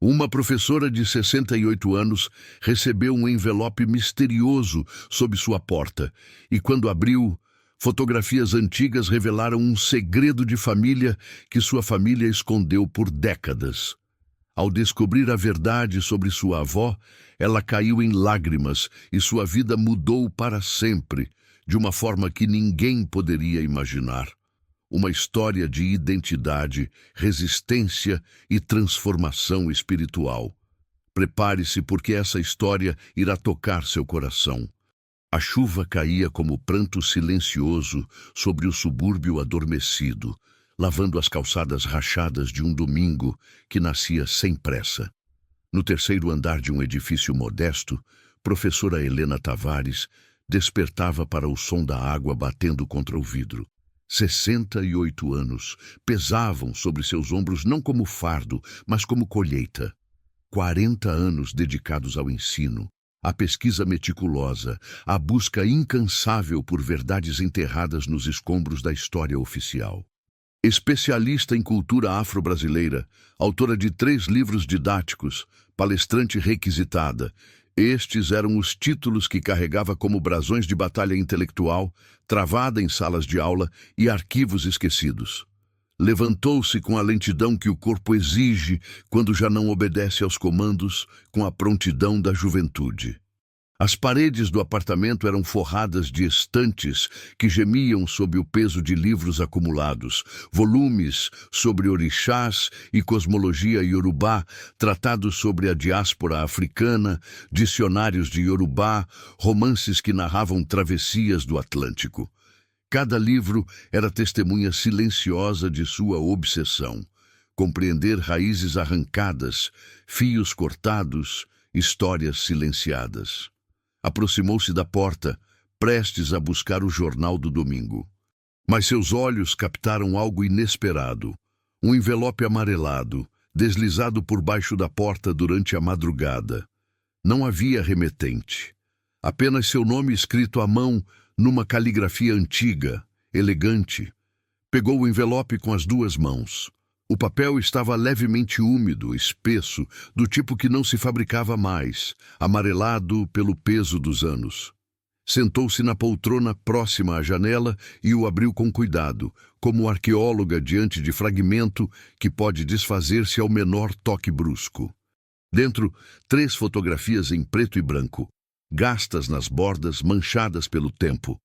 Uma professora de 68 anos recebeu um envelope misterioso sob sua porta e, quando abriu, fotografias antigas revelaram um segredo de família que sua família escondeu por décadas. Ao descobrir a verdade sobre sua avó, ela caiu em lágrimas e sua vida mudou para sempre, de uma forma que ninguém poderia imaginar. Uma história de identidade, resistência e transformação espiritual. Prepare-se, porque essa história irá tocar seu coração. A chuva caía como pranto silencioso sobre o subúrbio adormecido, lavando as calçadas rachadas de um domingo que nascia sem pressa. No terceiro andar de um edifício modesto, professora Helena Tavares despertava para o som da água batendo contra o vidro. 68 anos pesavam sobre seus ombros não como fardo, mas como colheita. 40 anos dedicados ao ensino, à pesquisa meticulosa, à busca incansável por verdades enterradas nos escombros da história oficial. Especialista em cultura afro-brasileira, autora de 3 livros didáticos, palestrante requisitada, estes eram os títulos que carregava como brasões de batalha intelectual, travada em salas de aula e arquivos esquecidos. Levantou-se com a lentidão que o corpo exige quando já não obedece aos comandos, com a prontidão da juventude. As paredes do apartamento eram forradas de estantes que gemiam sob o peso de livros acumulados, volumes sobre orixás e cosmologia iorubá, tratados sobre a diáspora africana, dicionários de iorubá, romances que narravam travessias do Atlântico. Cada livro era testemunha silenciosa de sua obsessão. Compreender raízes arrancadas, fios cortados, histórias silenciadas. Aproximou-se da porta, prestes a buscar o jornal do domingo. Mas seus olhos captaram algo inesperado. Um envelope amarelado, deslizado por baixo da porta durante a madrugada. Não havia remetente. Apenas seu nome escrito à mão numa caligrafia antiga, elegante. Pegou o envelope com as 2 mãos. O papel estava levemente úmido, espesso, do tipo que não se fabricava mais, amarelado pelo peso dos anos. Sentou-se na poltrona próxima à janela e o abriu com cuidado, como arqueóloga diante de fragmento que pode desfazer-se ao menor toque brusco. Dentro, 3 fotografias em preto e branco, gastas nas bordas, manchadas pelo tempo.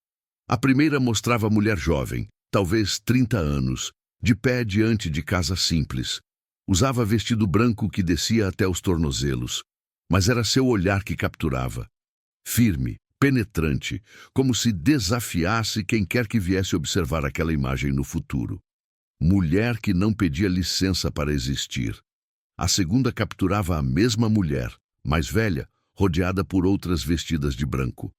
A primeira mostrava a mulher jovem, talvez 30 anos, de pé diante de casa simples. Usava vestido branco que descia até os tornozelos, mas era seu olhar que capturava. Firme, penetrante, como se desafiasse quem quer que viesse observar aquela imagem no futuro. Mulher que não pedia licença para existir. A segunda capturava a mesma mulher, mais velha, rodeada por outras vestidas de branco.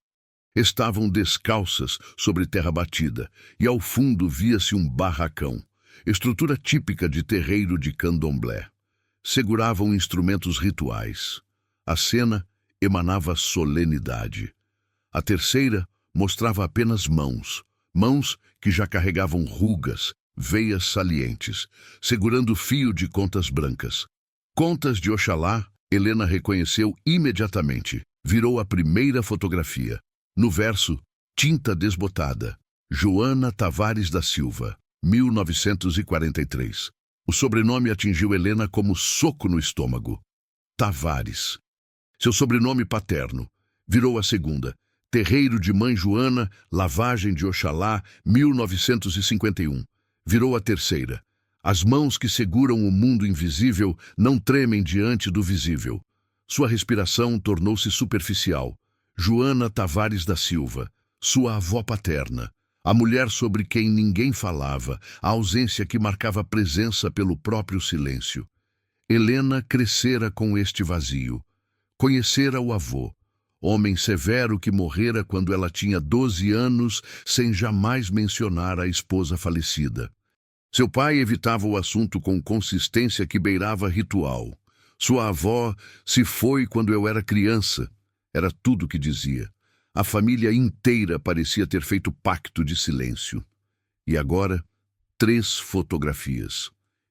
Estavam descalças sobre terra batida, e ao fundo via-se um barracão. Estrutura típica de terreiro de candomblé. Seguravam instrumentos rituais. A cena emanava solenidade. A terceira mostrava apenas mãos que já carregavam rugas, veias salientes, segurando fio de contas brancas. Contas de Oxalá, Helena reconheceu imediatamente. Virou a primeira fotografia. No verso, tinta desbotada, Joana Tavares da Silva, 1943. O sobrenome atingiu Helena como soco no estômago. Tavares. Seu sobrenome paterno. Virou a segunda. Terreiro de Mãe Joana, Lavagem de Oxalá, 1951. Virou a terceira. As mãos que seguram o mundo invisível não tremem diante do visível. Sua respiração tornou-se superficial. Joana Tavares da Silva, sua avó paterna. A mulher sobre quem ninguém falava, a ausência que marcava presença pelo próprio silêncio. Helena crescera com este vazio. Conhecera o avô, homem severo que morrera quando ela tinha 12 anos, sem jamais mencionar a esposa falecida. Seu pai evitava o assunto com consistência que beirava ritual. Sua avó se foi quando eu era criança. Era tudo o que dizia. A família inteira parecia ter feito pacto de silêncio. E agora, 3 fotografias.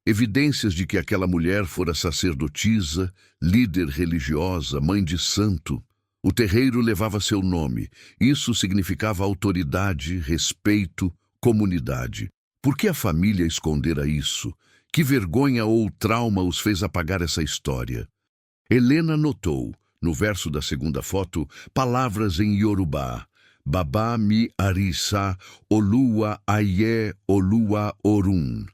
Evidências de que aquela mulher fora sacerdotisa, líder religiosa, mãe de santo. O terreiro levava seu nome. Isso significava autoridade, respeito, comunidade. Por que a família escondera isso? Que vergonha ou trauma os fez apagar essa história? Helena notou, no verso da segunda foto, palavras em Yorubá. Babá mi arisa, olua aye, olua orun.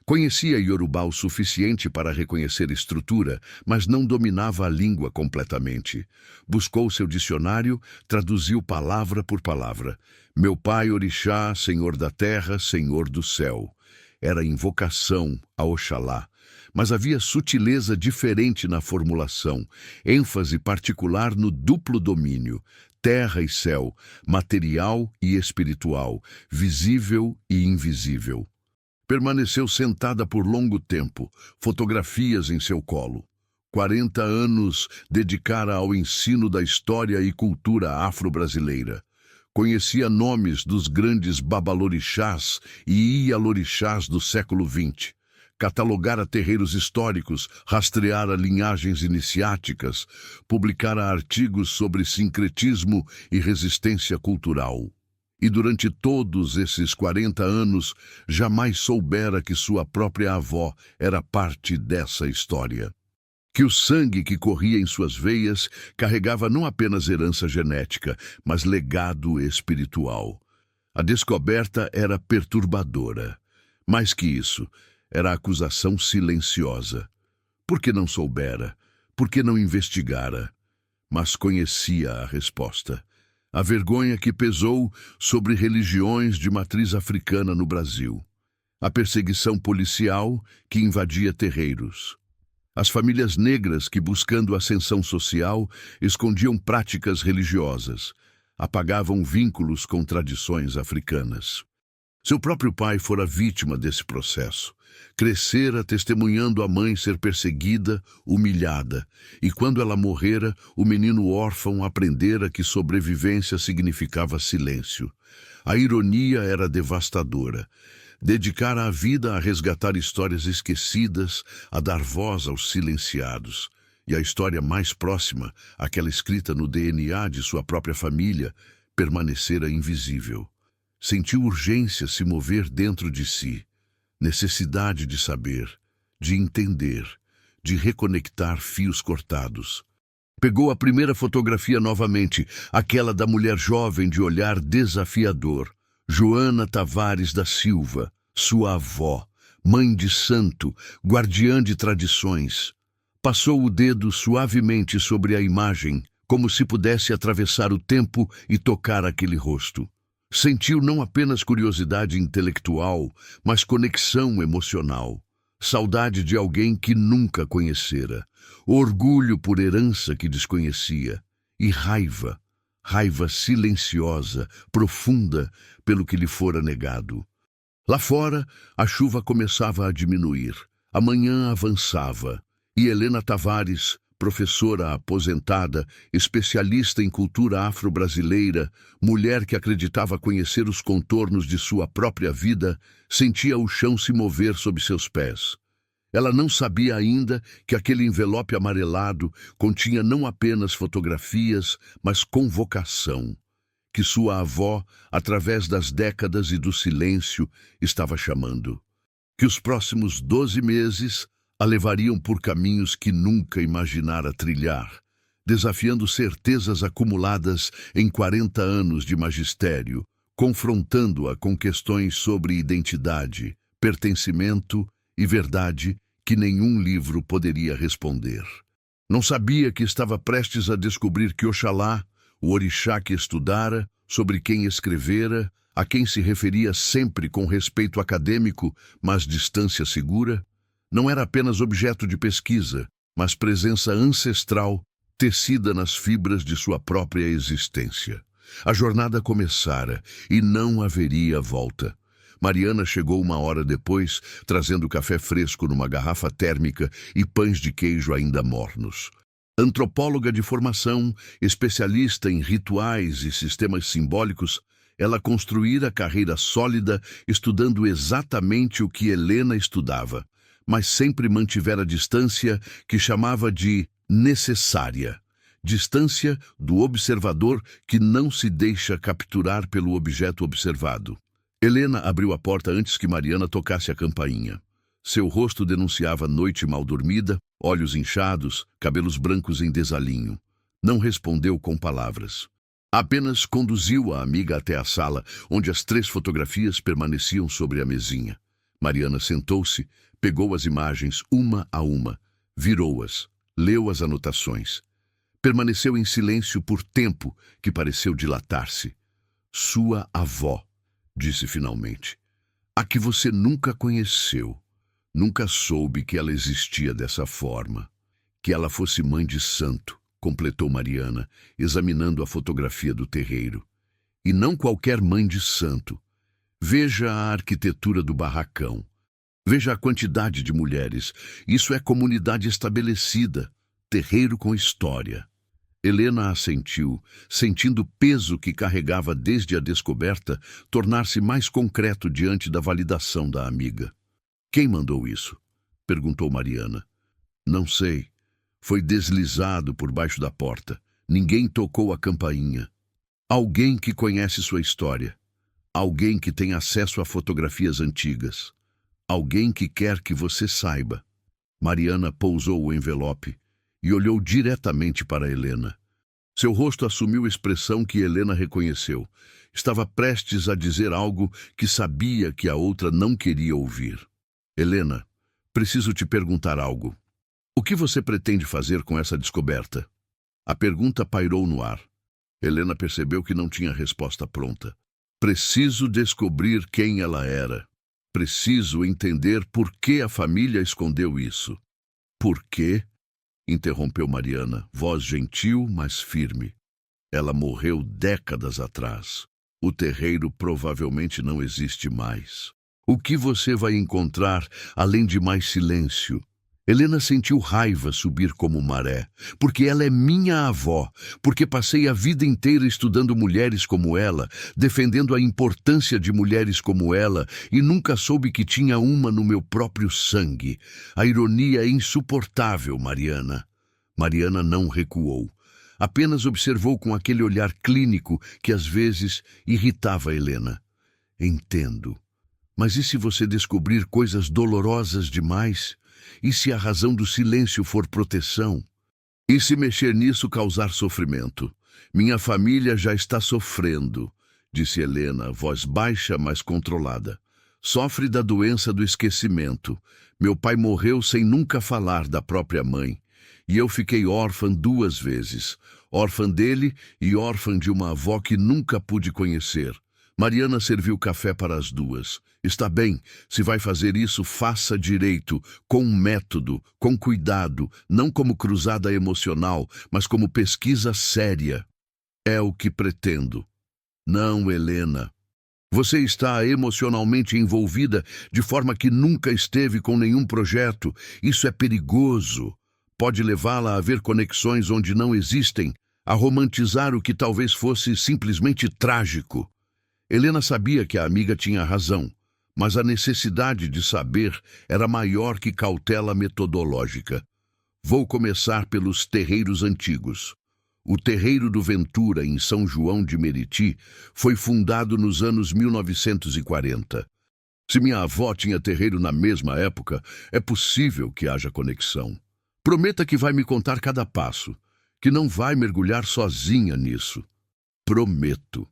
Conhecia Yorubá o suficiente para reconhecer estrutura, mas não dominava a língua completamente. Buscou seu dicionário, traduziu palavra por palavra. Meu pai Orixá, Senhor da terra, Senhor do céu. Era invocação a Oxalá, mas havia sutileza diferente na formulação, ênfase particular no duplo domínio, terra e céu, material e espiritual, visível e invisível. Permaneceu sentada por longo tempo, fotografias em seu colo. 40 anos dedicara ao ensino da história e cultura afro-brasileira. Conhecia nomes dos grandes babalorixás e ialorixás do século XX. Catalogara terreiros históricos, rastreara linhagens iniciáticas, publicara artigos sobre sincretismo e resistência cultural. E durante todos esses 40 anos, jamais soubera que sua própria avó era parte dessa história. Que o sangue que corria em suas veias carregava não apenas herança genética, mas legado espiritual. A descoberta era perturbadora. Mais que isso, era acusação silenciosa. Por que não soubera? Por que não investigara? Mas conhecia a resposta. A vergonha que pesou sobre religiões de matriz africana no Brasil. A perseguição policial que invadia terreiros. As famílias negras que, buscando ascensão social, escondiam práticas religiosas, apagavam vínculos com tradições africanas. Seu próprio pai fora vítima desse processo. Crescera testemunhando a mãe ser perseguida, humilhada, e quando ela morrera, o menino órfão aprendera que sobrevivência significava silêncio. A ironia era devastadora. Dedicara a vida a resgatar histórias esquecidas, a dar voz aos silenciados. E a história mais próxima, aquela escrita no DNA de sua própria família, permanecera invisível. Sentiu urgência se mover dentro de si. Necessidade de saber, de entender, de reconectar fios cortados. Pegou a primeira fotografia novamente, aquela da mulher jovem de olhar desafiador, Joana Tavares da Silva, sua avó, mãe de santo, guardiã de tradições. Passou o dedo suavemente sobre a imagem, como se pudesse atravessar o tempo e tocar aquele rosto. Sentiu não apenas curiosidade intelectual, mas conexão emocional. Saudade de alguém que nunca conhecera. Orgulho por herança que desconhecia. E raiva. Raiva silenciosa, profunda, pelo que lhe fora negado. Lá fora, a chuva começava a diminuir. A manhã avançava. E Helena Tavares, professora aposentada, especialista em cultura afro-brasileira, mulher que acreditava conhecer os contornos de sua própria vida, sentia o chão se mover sob seus pés. Ela não sabia ainda que aquele envelope amarelado continha não apenas fotografias, mas convocação, que sua avó, através das décadas e do silêncio, estava chamando. Que os próximos 12 meses a levariam por caminhos que nunca imaginara trilhar, desafiando certezas acumuladas em 40 anos de magistério, confrontando-a com questões sobre identidade, pertencimento e verdade que nenhum livro poderia responder. Não sabia que estava prestes a descobrir que Oxalá, o orixá que estudara, sobre quem escrevera, a quem se referia sempre com respeito acadêmico, mas distância segura, não era apenas objeto de pesquisa, mas presença ancestral, tecida nas fibras de sua própria existência. A jornada começara e não haveria volta. Mariana chegou 1 hora depois, trazendo café fresco numa garrafa térmica e pães de queijo ainda mornos. Antropóloga de formação, especialista em rituais e sistemas simbólicos, ela construíra carreira sólida estudando exatamente o que Helena estudava, mas sempre mantivera a distância que chamava de necessária. Distância do observador que não se deixa capturar pelo objeto observado. Helena abriu a porta antes que Mariana tocasse a campainha. Seu rosto denunciava noite mal dormida, olhos inchados, cabelos brancos em desalinho. Não respondeu com palavras. Apenas conduziu a amiga até a sala, onde as 3 fotografias permaneciam sobre a mesinha. Mariana sentou-se, pegou as imagens uma a uma, virou-as, leu as anotações. Permaneceu em silêncio por tempo que pareceu dilatar-se. Sua avó, disse finalmente. A que você nunca conheceu. Nunca soube que ela existia dessa forma. Que ela fosse mãe de santo, completou Mariana, examinando a fotografia do terreiro. E não qualquer mãe de santo. Veja a arquitetura do barracão. Veja a quantidade de mulheres. Isso é comunidade estabelecida. Terreiro com história. Helena assentiu, sentindo o peso que carregava desde a descoberta tornar-se mais concreto diante da validação da amiga. Quem mandou isso? Perguntou Mariana. Não sei. Foi deslizado por baixo da porta. Ninguém tocou a campainha. Alguém que conhece sua história. Alguém que tem acesso a fotografias antigas. Alguém que quer que você saiba. Mariana pousou o envelope e olhou diretamente para Helena. Seu rosto assumiu expressão que Helena reconheceu. Estava prestes a dizer algo que sabia que a outra não queria ouvir. Helena, preciso te perguntar algo. O que você pretende fazer com essa descoberta? A pergunta pairou no ar. Helena percebeu que não tinha resposta pronta. Preciso descobrir quem ela era. Preciso entender por que a família escondeu isso. Por quê? Interrompeu Mariana, voz gentil, mas firme. Ela morreu décadas atrás. O terreiro provavelmente não existe mais. O que você vai encontrar além de mais silêncio? Helena sentiu raiva subir como maré, porque ela é minha avó, porque passei a vida inteira estudando mulheres como ela, defendendo a importância de mulheres como ela, e nunca soube que tinha uma no meu próprio sangue. A ironia é insuportável, Mariana. Mariana não recuou. Apenas observou com aquele olhar clínico que às vezes irritava Helena. Entendo. Mas e se você descobrir coisas dolorosas demais? E se a razão do silêncio for proteção? E se mexer nisso causar sofrimento? Minha família já está sofrendo, disse Helena, voz baixa, mas controlada. Sofre da doença do esquecimento. Meu pai morreu sem nunca falar da própria mãe. E eu fiquei órfã 2 vezes. Órfã dele e órfã de uma avó que nunca pude conhecer. Mariana serviu café para as 2. Está bem, se vai fazer isso, faça direito, com método, com cuidado, não como cruzada emocional, mas como pesquisa séria. É o que pretendo. Não, Helena. Você está emocionalmente envolvida de forma que nunca esteve com nenhum projeto. Isso é perigoso. Pode levá-la a ver conexões onde não existem, a romantizar o que talvez fosse simplesmente trágico. Helena sabia que a amiga tinha razão, mas a necessidade de saber era maior que cautela metodológica. Vou começar pelos terreiros antigos. O terreiro do Ventura, em São João de Meriti, foi fundado nos anos 1940. Se minha avó tinha terreiro na mesma época, é possível que haja conexão. Prometa que vai me contar cada passo, que não vai mergulhar sozinha nisso. Prometo.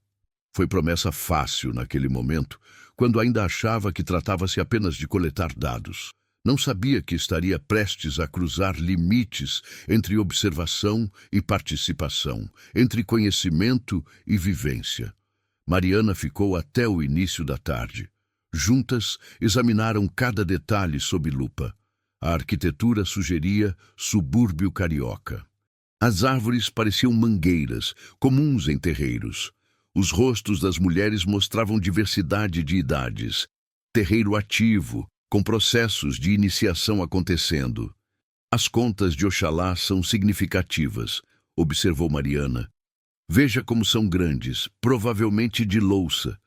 Foi promessa fácil naquele momento, quando ainda achava que tratava-se apenas de coletar dados. Não sabia que estaria prestes a cruzar limites entre observação e participação, entre conhecimento e vivência. Mariana ficou até o início da tarde. Juntas, examinaram cada detalhe sob lupa. A arquitetura sugeria subúrbio carioca. As árvores pareciam mangueiras, comuns em terreiros. Os rostos das mulheres mostravam diversidade de idades. Terreiro ativo, com processos de iniciação acontecendo. As contas de Oxalá são significativas, observou Mariana. Veja como são grandes, provavelmente de louça.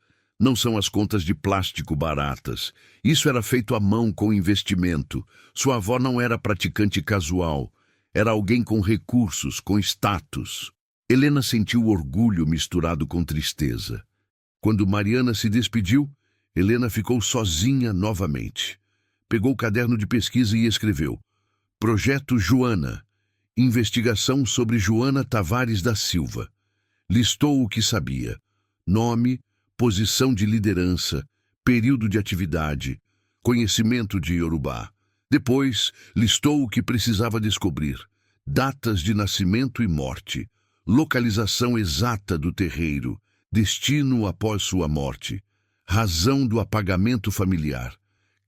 Não são as contas de plástico baratas. Isso era feito à mão com investimento. Sua avó não era praticante casual. Era alguém com recursos, com status. Helena sentiu orgulho misturado com tristeza. Quando Mariana se despediu, Helena ficou sozinha novamente. Pegou o caderno de pesquisa e escreveu: Projeto Joana. Investigação sobre Joana Tavares da Silva. Listou o que sabia: nome, posição de liderança, período de atividade, conhecimento de Iorubá. Depois, listou o que precisava descobrir: datas de nascimento e morte, localização exata do terreiro, destino após sua morte, razão do apagamento familiar.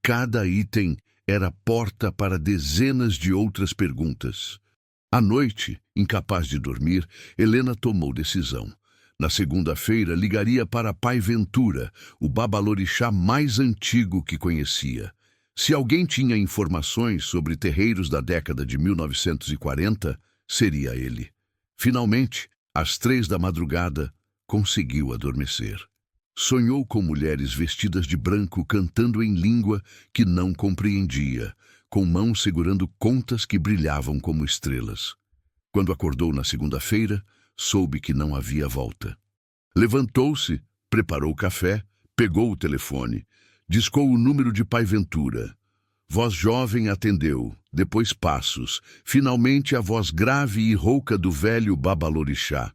Cada item era porta para dezenas de outras perguntas. À noite, incapaz de dormir, Helena tomou decisão. Na segunda-feira, ligaria para Pai Ventura, o babalorixá mais antigo que conhecia. Se alguém tinha informações sobre terreiros da década de 1940, seria ele. Finalmente, às 3 da madrugada, conseguiu adormecer. Sonhou com mulheres vestidas de branco cantando em língua que não compreendia, com mãos segurando contas que brilhavam como estrelas. Quando acordou na segunda-feira, soube que não havia volta. Levantou-se, preparou o café, pegou o telefone, discou o número de Pai Ventura. Voz jovem atendeu, depois passos, finalmente a voz grave e rouca do velho babalorixá.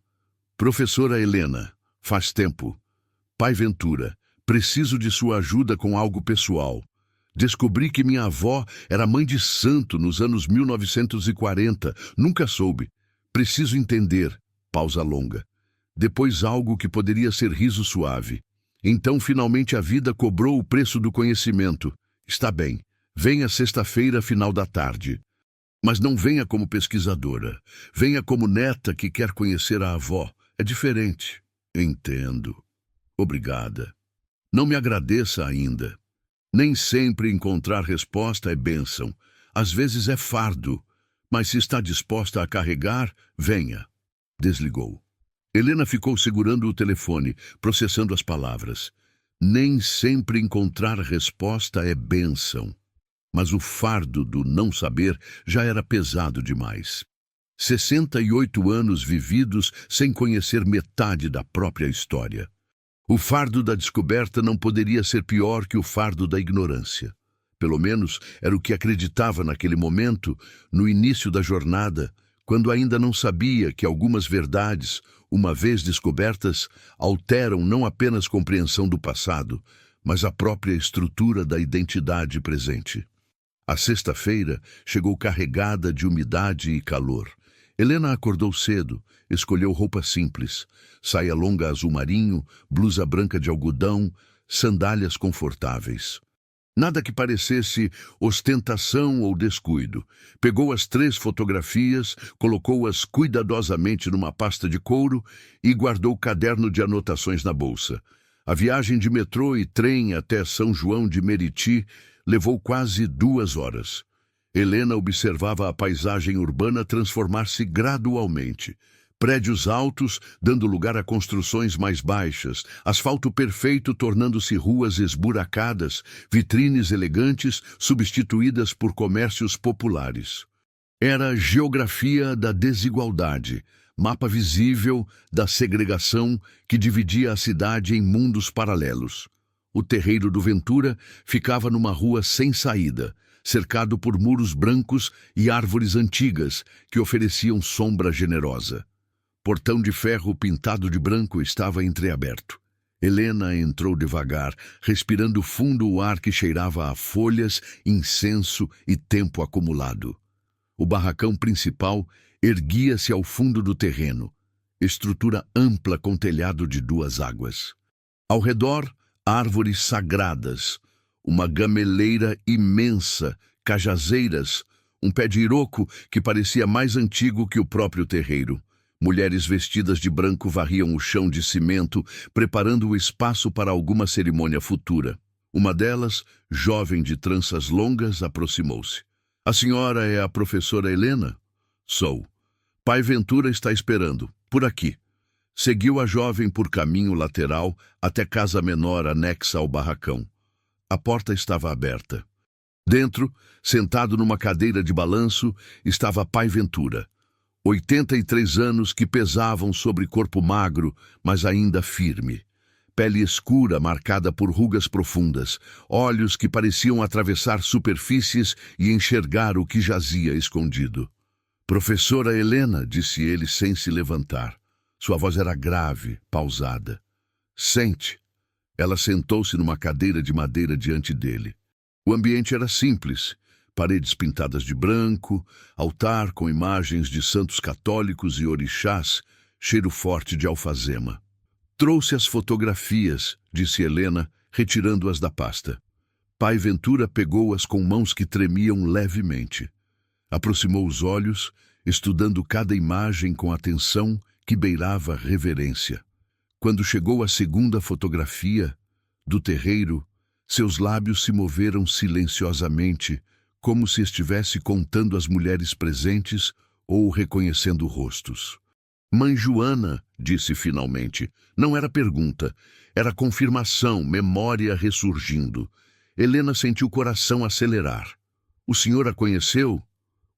Professora Helena, faz tempo. Pai Ventura, preciso de sua ajuda com algo pessoal. Descobri que minha avó era mãe de santo nos anos 1940. Nunca soube. Preciso entender. Pausa longa. Depois algo que poderia ser riso suave. Então, finalmente, a vida cobrou o preço do conhecimento. Está bem. Venha sexta-feira, final da tarde. Mas não venha como pesquisadora. Venha como neta que quer conhecer a avó. É diferente. Entendo. Obrigada. Não me agradeça ainda. Nem sempre encontrar resposta é bênção. Às vezes é fardo. Mas se está disposta a carregar, venha. Desligou. Helena ficou segurando o telefone, processando as palavras. Nem sempre encontrar resposta é bênção. Mas o fardo do não saber já era pesado demais. 68 anos vividos sem conhecer metade da própria história. O fardo da descoberta não poderia ser pior que o fardo da ignorância. Pelo menos era o que acreditava naquele momento, no início da jornada, quando ainda não sabia que algumas verdades, uma vez descobertas, alteram não apenas compreensão do passado, mas a própria estrutura da identidade presente. A sexta-feira chegou carregada de umidade e calor. Helena acordou cedo, escolheu roupa simples, saia longa azul marinho, blusa branca de algodão, sandálias confortáveis. Nada que parecesse ostentação ou descuido. Pegou as 3 fotografias, colocou-as cuidadosamente numa pasta de couro e guardou o caderno de anotações na bolsa. A viagem de metrô e trem até São João de Meriti levou quase 2 horas. Helena observava a paisagem urbana transformar-se gradualmente. Prédios altos dando lugar a construções mais baixas, asfalto perfeito tornando-se ruas esburacadas, vitrines elegantes substituídas por comércios populares. Era geografia da desigualdade, mapa visível da segregação que dividia a cidade em mundos paralelos. O terreiro do Ventura ficava numa rua sem saída, cercado por muros brancos e árvores antigas que ofereciam sombra generosa. Portão de ferro pintado de branco estava entreaberto. Helena entrou devagar, respirando fundo o ar que cheirava a folhas, incenso e tempo acumulado. O barracão principal erguia-se ao fundo do terreno, estrutura ampla com telhado de 2 águas. Ao redor, árvores sagradas, uma gameleira imensa, cajazeiras, um pé de iroco que parecia mais antigo que o próprio terreiro. Mulheres vestidas de branco varriam o chão de cimento, preparando o espaço para alguma cerimônia futura. Uma delas, jovem de tranças longas, aproximou-se. A senhora é a professora Helena? Sou. Pai Ventura está esperando, por aqui. Seguiu a jovem por caminho lateral até casa menor anexa ao barracão. A porta estava aberta. Dentro, sentado numa cadeira de balanço, estava Pai Ventura. 83 anos que pesavam sobre corpo magro, mas ainda firme. Pele escura marcada por rugas profundas, olhos que pareciam atravessar superfícies e enxergar o que jazia escondido. Professora Helena, disse ele sem se levantar. Sua voz era grave, pausada. Sente. Ela sentou-se numa cadeira de madeira diante dele. O ambiente era simples. Paredes pintadas de branco, altar com imagens de santos católicos e orixás, cheiro forte de alfazema. Trouxe as fotografias, disse Helena, retirando-as da pasta. Pai Ventura pegou-as com mãos que tremiam levemente. Aproximou os olhos, estudando cada imagem com atenção que beirava reverência. Quando chegou à segunda fotografia, do terreiro, seus lábios se moveram silenciosamente, como se estivesse contando as mulheres presentes ou reconhecendo rostos. Mãe Joana, disse finalmente. Não era pergunta, era confirmação, memória ressurgindo. Helena sentiu o coração acelerar. O senhor a conheceu?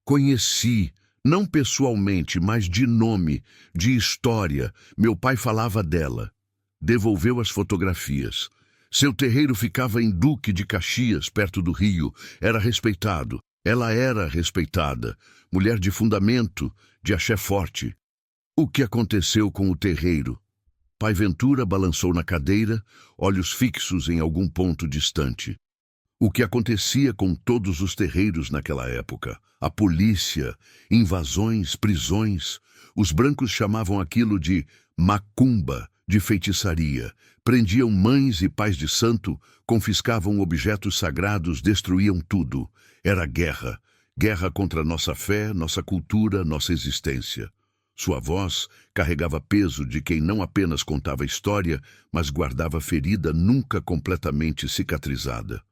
Conheci, não pessoalmente, mas de nome, de história. Meu pai falava dela. Devolveu as fotografias. Seu terreiro ficava em Duque de Caxias, perto do Rio. Era respeitado. Ela era respeitada. Mulher de fundamento, de axé forte. O que aconteceu com o terreiro? Pai Ventura balançou na cadeira, olhos fixos em algum ponto distante. O que acontecia com todos os terreiros naquela época? A polícia, invasões, prisões. Os brancos chamavam aquilo de macumba, de feitiçaria. Prendiam mães e pais de santo, confiscavam objetos sagrados, destruíam tudo. Era guerra. Guerra contra nossa fé, nossa cultura, nossa existência. Sua voz carregava peso de quem não apenas contava história, mas guardava ferida nunca completamente cicatrizada.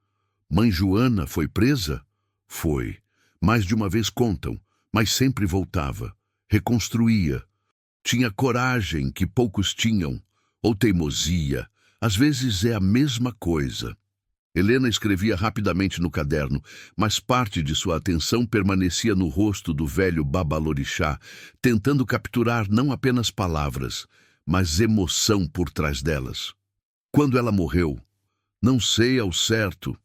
Mãe Joana foi presa? Foi. Mais de uma vez contam, mas sempre voltava. Reconstruía. Tinha coragem que poucos tinham, ou teimosia. Às vezes é a mesma coisa. Helena escrevia rapidamente no caderno, mas parte de sua atenção permanecia no rosto do velho babalorixá, tentando capturar não apenas palavras, mas emoção por trás delas. Quando ela morreu? Não sei ao certo.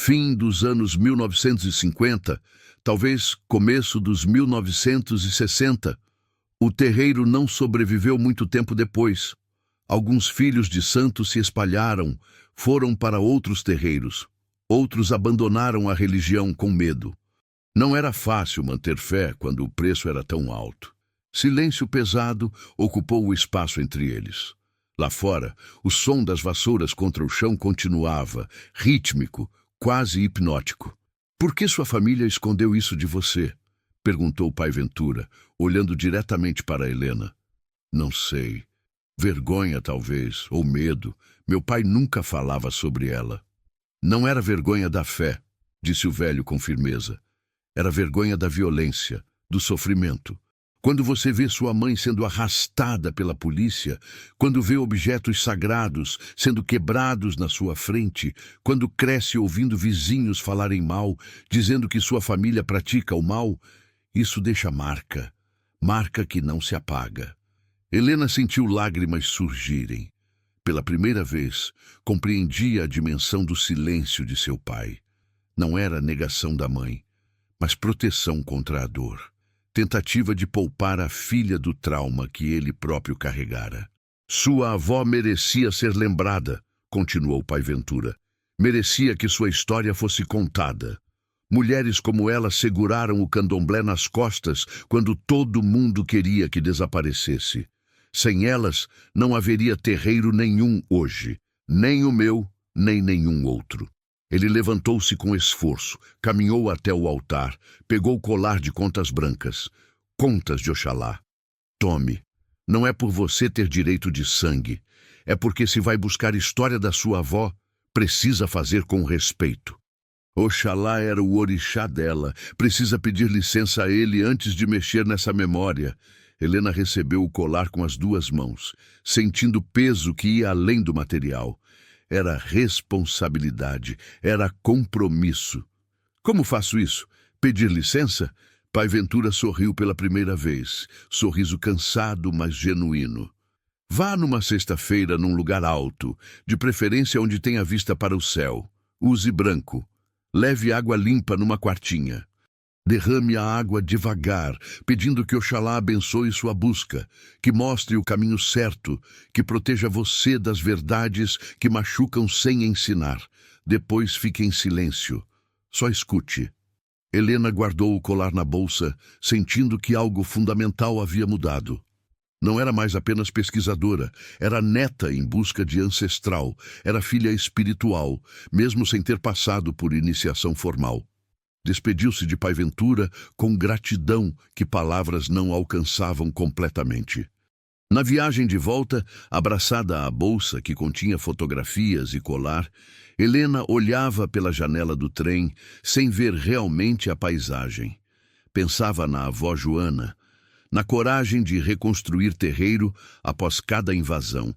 Fim dos anos 1950, talvez começo dos 1960. O terreiro não sobreviveu muito tempo depois. Alguns filhos de santos se espalharam, foram para outros terreiros. Outros abandonaram a religião com medo. Não era fácil manter fé quando o preço era tão alto. Silêncio pesado ocupou o espaço entre eles. Lá fora, o som das vassouras contra o chão continuava, rítmico, quase hipnótico. Por que sua família escondeu isso de você? Perguntou Pai Ventura, olhando diretamente para Helena. Não sei. Vergonha, talvez, ou medo. Meu pai nunca falava sobre ela. Não era vergonha da fé, disse o velho com firmeza. Era vergonha da violência, do sofrimento. Quando você vê sua mãe sendo arrastada pela polícia, quando vê objetos sagrados sendo quebrados na sua frente, quando cresce ouvindo vizinhos falarem mal, dizendo que sua família pratica o mal, isso deixa marca, marca que não se apaga. Helena sentiu lágrimas surgirem. Pela primeira vez, compreendia a dimensão do silêncio de seu pai. Não era negação da mãe, mas proteção contra a dor. Tentativa de poupar a filha do trauma que ele próprio carregara. Sua avó merecia ser lembrada, continuou Pai Ventura. Merecia que sua história fosse contada. Mulheres como ela seguraram o candomblé nas costas quando todo mundo queria que desaparecesse. Sem elas, não haveria terreiro nenhum hoje, nem o meu, nem nenhum outro. Ele levantou-se com esforço, caminhou até o altar, pegou o colar de contas brancas. Contas de Oxalá. Tome. Não é por você ter direito de sangue. É porque se vai buscar história da sua avó, precisa fazer com respeito. Oxalá era o orixá dela. Precisa pedir licença a ele antes de mexer nessa memória. Helena recebeu o colar com as duas mãos, sentindo peso que ia além do material. Era responsabilidade, era compromisso. Como faço isso? Pedir licença? Pai Ventura sorriu pela primeira vez, sorriso cansado, mas genuíno. Vá numa sexta-feira num lugar alto, de preferência onde tenha vista para o céu. Use branco. Leve água limpa numa quartinha. Derrame a água devagar, pedindo que Oxalá abençoe sua busca, que mostre o caminho certo, que proteja você das verdades que machucam sem ensinar. Depois fique em silêncio. Só escute. Helena guardou o colar na bolsa, sentindo que algo fundamental havia mudado. Não era mais apenas pesquisadora, era neta em busca de ancestral, era filha espiritual, mesmo sem ter passado por iniciação formal. Despediu-se de Pai Ventura com gratidão que palavras não alcançavam completamente. Na viagem de volta, abraçada à bolsa que continha fotografias e colar, Helena olhava pela janela do trem sem ver realmente a paisagem. Pensava na avó Joana, na coragem de reconstruir terreiro após cada invasão,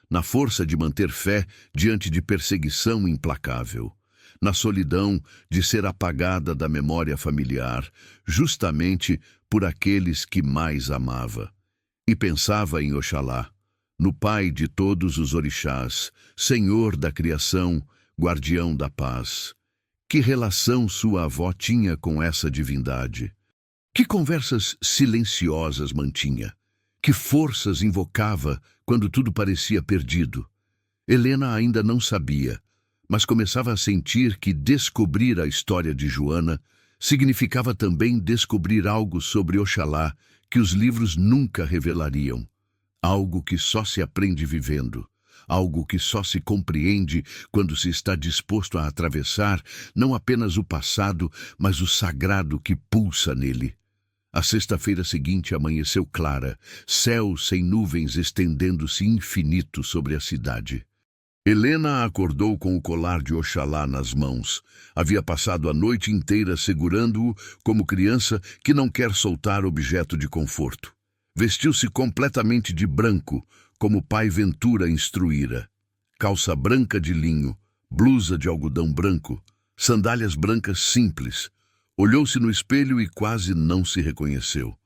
na força de manter fé diante de perseguição implacável, na solidão de ser apagada da memória familiar, justamente por aqueles que mais amava. E pensava em Oxalá, no pai de todos os orixás, senhor da criação, guardião da paz. Que relação sua avó tinha com essa divindade? Que conversas silenciosas mantinha? Que forças invocava quando tudo parecia perdido? Helena ainda não sabia, mas começava a sentir que descobrir a história de Joana significava também descobrir algo sobre Oxalá que os livros nunca revelariam. Algo que só se aprende vivendo. Algo que só se compreende quando se está disposto a atravessar não apenas o passado, mas o sagrado que pulsa nele. A sexta-feira seguinte amanheceu clara, céu sem nuvens estendendo-se infinito sobre a cidade. Helena acordou com o colar de Oxalá nas mãos. Havia passado a noite inteira segurando-o como criança que não quer soltar objeto de conforto. Vestiu-se completamente de branco, como Pai Ventura instruíra. Calça branca de linho, blusa de algodão branco, sandálias brancas simples. Olhou-se no espelho e quase não se reconheceu.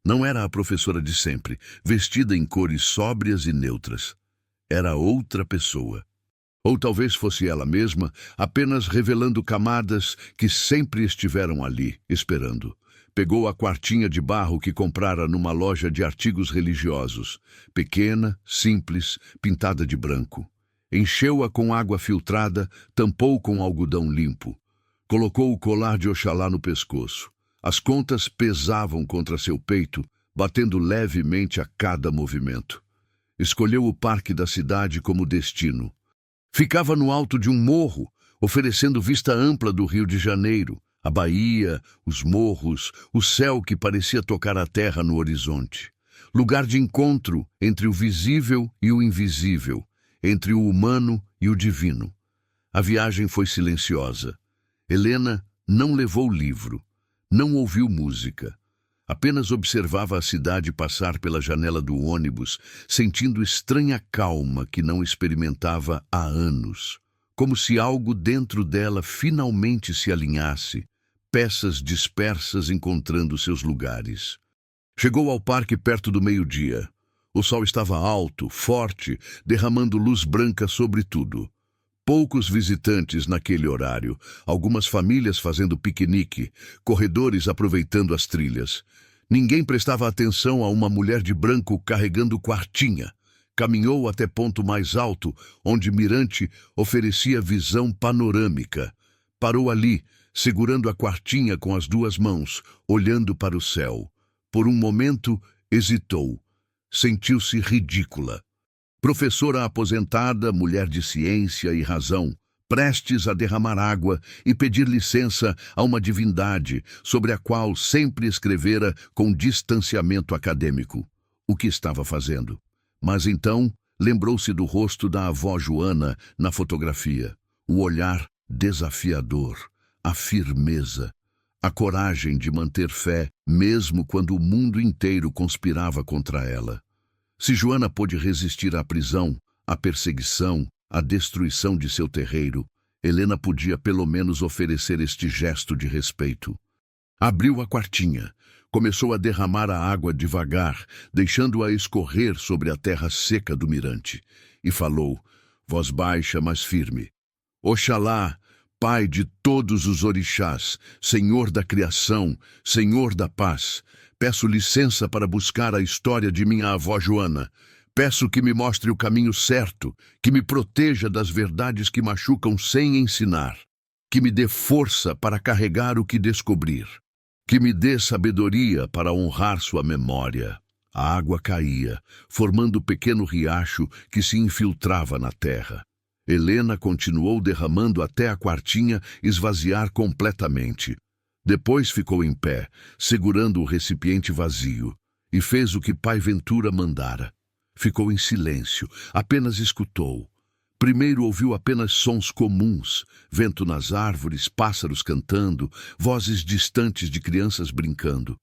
Não era a professora de sempre, vestida em cores sóbrias e neutras. Era outra pessoa. Ou talvez fosse ela mesma, apenas revelando camadas que sempre estiveram ali, esperando. Pegou a quartinha de barro que comprara numa loja de artigos religiosos. Pequena, simples, pintada de branco. Encheu-a com água filtrada, tampou com algodão limpo. Colocou o colar de Oxalá no pescoço. As contas pesavam contra seu peito, batendo levemente a cada movimento. Escolheu o parque da cidade como destino. Ficava no alto de um morro, oferecendo vista ampla do Rio de Janeiro, a Bahia, os morros, o céu que parecia tocar a terra no horizonte. Lugar de encontro entre o visível e o invisível, entre o humano e o divino. A viagem foi silenciosa. Helena não levou livro, não ouviu música. Apenas observava a cidade passar pela janela do ônibus, sentindo estranha calma que não experimentava há anos. Como se algo dentro dela finalmente se alinhasse, peças dispersas encontrando seus lugares. Chegou ao parque perto do meio-dia. O sol estava alto, forte, derramando luz branca sobre tudo. Poucos visitantes naquele horário, algumas famílias fazendo piquenique, corredores aproveitando as trilhas. Ninguém prestava atenção a uma mulher de branco carregando quartinha. Caminhou até ponto mais alto, onde Mirante oferecia visão panorâmica. Parou ali, segurando a quartinha com as duas mãos, olhando para o céu. Por um momento, hesitou. Sentiu-se ridícula. Professora aposentada, mulher de ciência e razão, prestes a derramar água e pedir licença a uma divindade sobre a qual sempre escrevera com distanciamento acadêmico. O que estava fazendo? Mas então lembrou-se do rosto da avó Joana na fotografia. O olhar desafiador, a firmeza. a coragem de manter fé, mesmo quando o mundo inteiro conspirava contra ela. Se Joana pôde resistir à prisão, à perseguição, à destruição de seu terreiro, Helena podia pelo menos oferecer este gesto de respeito. Abriu a quartinha, começou a derramar a água devagar, deixando-a escorrer sobre a terra seca do mirante, e falou, voz baixa, mas firme: Oxalá, Pai de todos os orixás, Senhor da criação, Senhor da paz, peço licença para buscar a história de minha avó Joana. Peço que me mostre o caminho certo, que me proteja das verdades que machucam sem ensinar, que me dê força para carregar o que descobrir, que me dê sabedoria para honrar sua memória. A água caía, formando pequeno riacho que se infiltrava na terra. Helena continuou derramando até a quartinha esvaziar completamente. Depois ficou em pé, segurando o recipiente vazio, e fez o que Pai Ventura mandara. Ficou em silêncio, apenas escutou. Primeiro ouviu apenas sons comuns, vento nas árvores, pássaros cantando, vozes distantes de crianças brincando.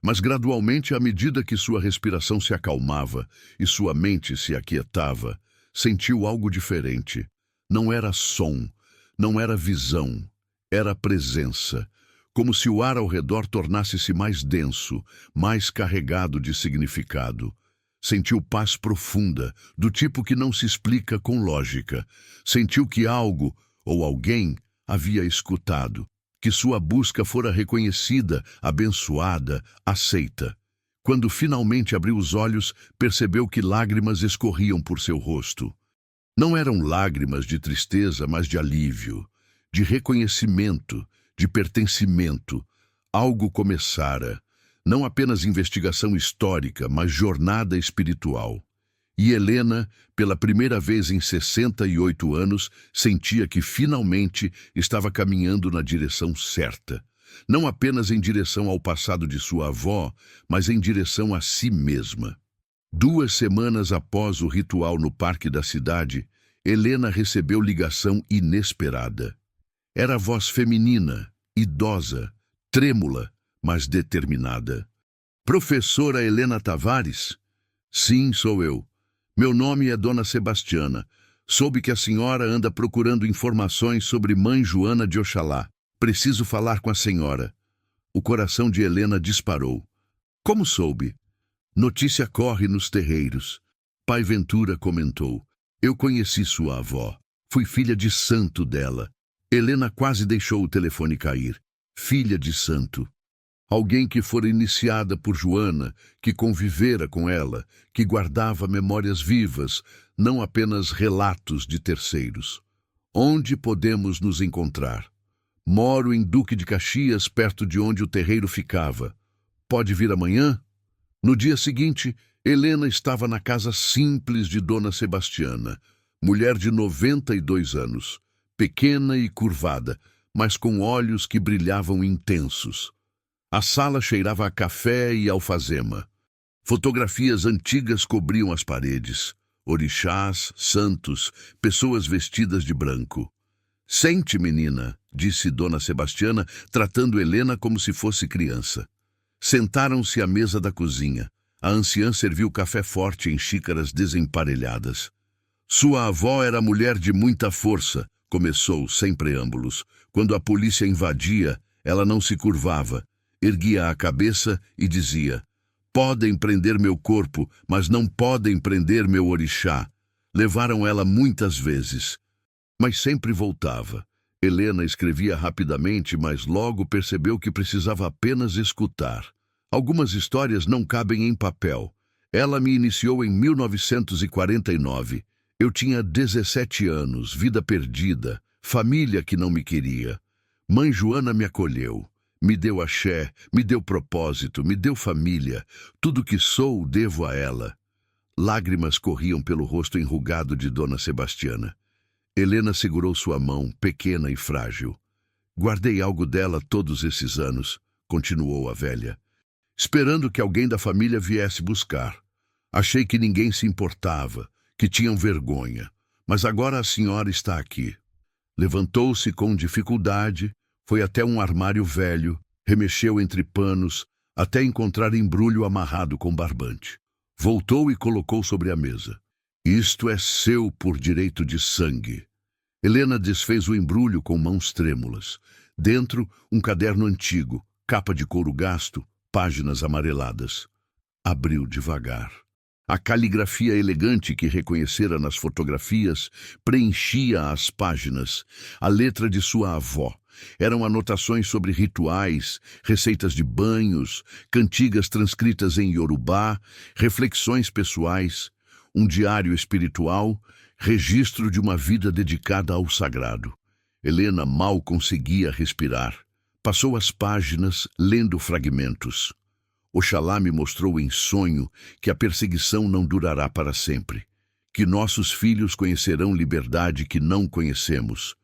Mas gradualmente, à medida que sua respiração se acalmava e sua mente se aquietava, sentiu algo diferente. Não era som, não era visão, era presença, como se o ar ao redor tornasse-se mais denso, mais carregado de significado. Sentiu paz profunda, do tipo que não se explica com lógica. Sentiu que algo, ou alguém, havia escutado, que sua busca fora reconhecida, abençoada, aceita. Quando finalmente abriu os olhos, percebeu que lágrimas escorriam por seu rosto. Não eram lágrimas de tristeza, mas de alívio, de reconhecimento, de pertencimento. Algo começara. Não apenas investigação histórica, mas jornada espiritual. E Helena, pela primeira vez em 68 anos, sentia que finalmente estava caminhando na direção certa. Não apenas em direção ao passado de sua avó, mas em direção a si mesma. 2 semanas após o ritual no parque da cidade, Helena recebeu ligação inesperada. Era a voz feminina, idosa, trêmula, mas determinada. Professora Helena Tavares? Sim, sou eu. Meu nome é Dona Sebastiana. Soube que a senhora anda procurando informações sobre Mãe Joana de Oxalá. Preciso falar com a senhora. O coração de Helena disparou. Como soube? Notícia corre nos terreiros. Pai Ventura comentou. Eu conheci sua avó. Fui filha de santo dela. Helena quase deixou o telefone cair. Filha de santo. Alguém que fora iniciada por Joana, que convivera com ela, que guardava memórias vivas, não apenas relatos de terceiros. Onde podemos nos encontrar? Moro em Duque de Caxias, perto de onde o terreiro ficava. Pode vir amanhã? No dia seguinte, Helena estava na casa simples de Dona Sebastiana, mulher de 92 anos, pequena e curvada, mas com olhos que brilhavam intensos. A sala cheirava a café e alfazema. Fotografias antigas cobriam as paredes. Orixás, santos, pessoas vestidas de branco. Sente, menina, disse Dona Sebastiana, tratando Helena como se fosse criança. Sentaram-se à mesa da cozinha. A anciã serviu café forte em xícaras desemparelhadas. Sua avó era mulher de muita força, começou sem preâmbulos. Quando a polícia invadia, ela não se curvava. Erguia a cabeça e dizia: podem prender meu corpo, mas não podem prender meu orixá. Levaram ela muitas vezes, mas sempre voltava. Helena escrevia rapidamente, mas logo percebeu que precisava apenas escutar. Algumas histórias não cabem em papel. Ela me iniciou em 1949. Eu tinha 17 anos, vida perdida, família que não me queria. Mãe Joana me acolheu. Me deu axé, me deu propósito, me deu família. Tudo que sou, devo a ela. Lágrimas corriam pelo rosto enrugado de Dona Sebastiana. Helena segurou sua mão, pequena e frágil. Guardei algo dela todos esses anos, continuou a velha, esperando que alguém da família viesse buscar. Achei que ninguém se importava, que tinham vergonha. Mas agora a senhora está aqui. Levantou-se com dificuldade, foi até um armário velho, Remexeu entre panos, até encontrar embrulho amarrado com barbante. Voltou e colocou sobre a mesa. Isto é seu por direito de sangue. Helena desfez o embrulho com mãos trêmulas. Dentro, um caderno antigo, capa de couro gasto, páginas amareladas. Abriu devagar. A caligrafia elegante que reconhecera nas fotografias preenchia as páginas. A letra de sua avó. Eram anotações sobre rituais, receitas de banhos, cantigas transcritas em Yorubá, reflexões pessoais, um diário espiritual, registro de uma vida dedicada ao sagrado. Helena mal conseguia respirar. Passou as páginas, lendo fragmentos. Oxalá me mostrou em sonho que a perseguição não durará para sempre, que nossos filhos conhecerão liberdade que não conhecemos.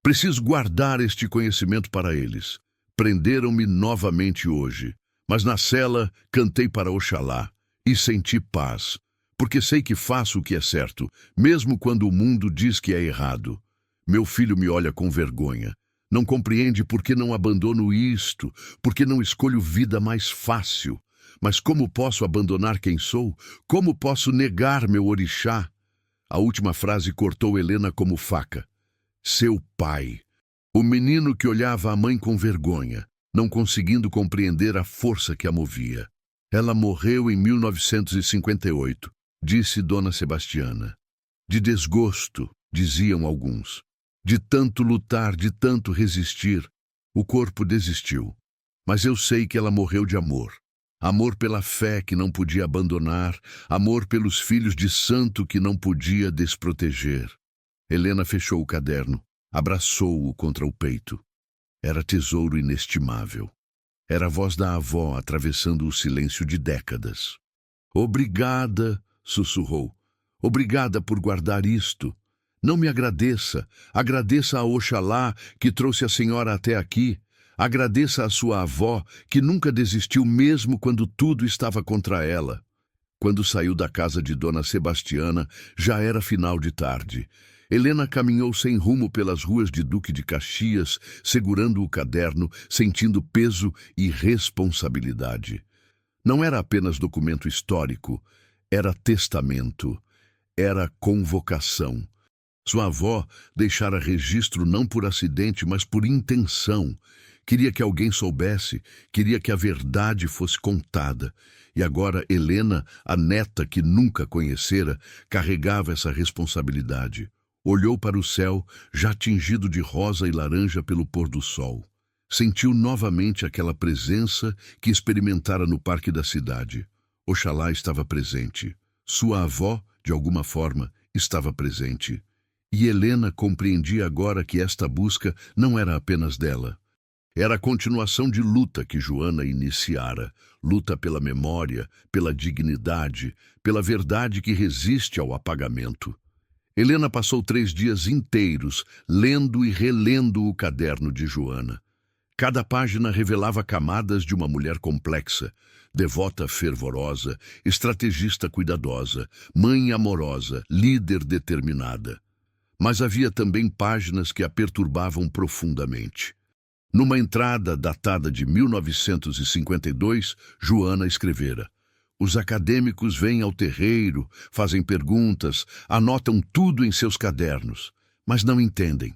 Preciso guardar este conhecimento para eles. Prenderam-me novamente hoje, mas na cela cantei para Oxalá e senti paz, porque sei que faço o que é certo, mesmo quando o mundo diz que é errado. Meu filho me olha com vergonha. Não compreende por que não abandono isto, por que não escolho vida mais fácil. Mas como posso abandonar quem sou? Como posso negar meu orixá? A última frase cortou Helena como faca. Seu pai. O menino que olhava a mãe com vergonha, não conseguindo compreender a força que a movia. Ela morreu em 1958, disse Dona Sebastiana. De desgosto, diziam alguns. De tanto lutar, de tanto resistir, o corpo desistiu. Mas eu sei que ela morreu de amor. Amor pela fé que não podia abandonar, amor pelos filhos de santo que não podia desproteger. Helena fechou o caderno, abraçou-o contra o peito. Era tesouro inestimável. Era a voz da avó atravessando o silêncio de décadas. Obrigada, sussurrou. Obrigada por guardar isto. Não me agradeça. Agradeça a Oxalá que trouxe a senhora até aqui. Agradeça a sua avó que nunca desistiu mesmo quando tudo estava contra ela. Quando saiu da casa de Dona Sebastiana, já era final de tarde. Helena caminhou sem rumo pelas ruas de Duque de Caxias, segurando o caderno, sentindo peso e responsabilidade. Não era apenas documento histórico, era testamento, era convocação. Sua avó deixara registro não por acidente, mas por intenção. Queria que alguém soubesse, queria que a verdade fosse contada. E agora Helena, a neta que nunca conhecera, carregava essa responsabilidade. Olhou para o céu, já tingido de rosa e laranja pelo pôr do sol. Sentiu novamente aquela presença que experimentara no parque da cidade. Oxalá estava presente. Sua avó, de alguma forma, estava presente. E Helena compreendia agora que esta busca não era apenas dela. Era a continuação de luta que Joana iniciara. Luta pela memória, pela dignidade, pela verdade que resiste ao apagamento. Helena passou 3 dias inteiros lendo e relendo o caderno de Joana. Cada página revelava camadas de uma mulher complexa, devota fervorosa, estrategista cuidadosa, mãe amorosa, líder determinada. Mas havia também páginas que a perturbavam profundamente. Numa entrada datada de 1952, Joana escrevera: os acadêmicos vêm ao terreiro, fazem perguntas, anotam tudo em seus cadernos, mas não entendem.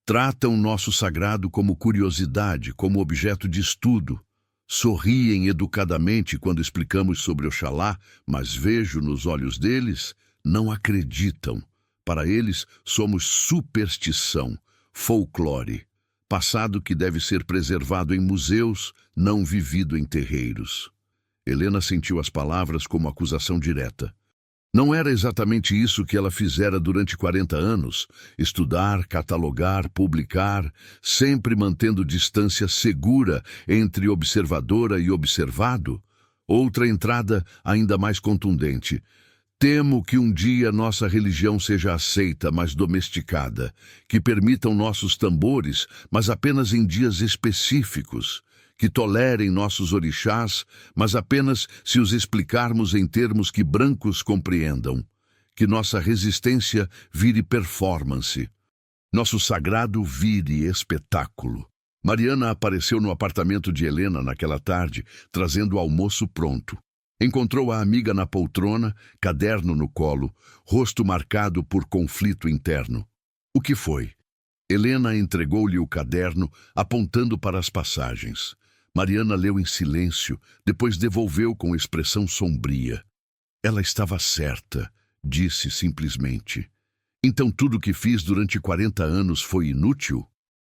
Tratam nosso sagrado como curiosidade, como objeto de estudo. Sorriem educadamente quando explicamos sobre Oxalá, mas vejo nos olhos deles, não acreditam. Para eles, somos superstição, folclore, passado que deve ser preservado em museus, não vivido em terreiros. Helena sentiu as palavras como acusação direta. Não era exatamente isso que ela fizera durante 40 anos, estudar, catalogar, publicar, sempre mantendo distância segura entre observadora e observado? Outra entrada ainda mais contundente. Temo que um dia nossa religião seja aceita, mas domesticada, que permitam nossos tambores, mas apenas em dias específicos, que tolerem nossos orixás, mas apenas se os explicarmos em termos que brancos compreendam, que nossa resistência vire performance, nosso sagrado vire espetáculo. Mariana apareceu no apartamento de Helena naquela tarde, trazendo o almoço pronto. Encontrou a amiga na poltrona, caderno no colo, rosto marcado por conflito interno. O que foi? Helena entregou-lhe o caderno, apontando para as passagens. Mariana leu em silêncio, depois devolveu com expressão sombria. Ela estava certa, disse simplesmente. Então tudo o que fiz durante 40 anos foi inútil?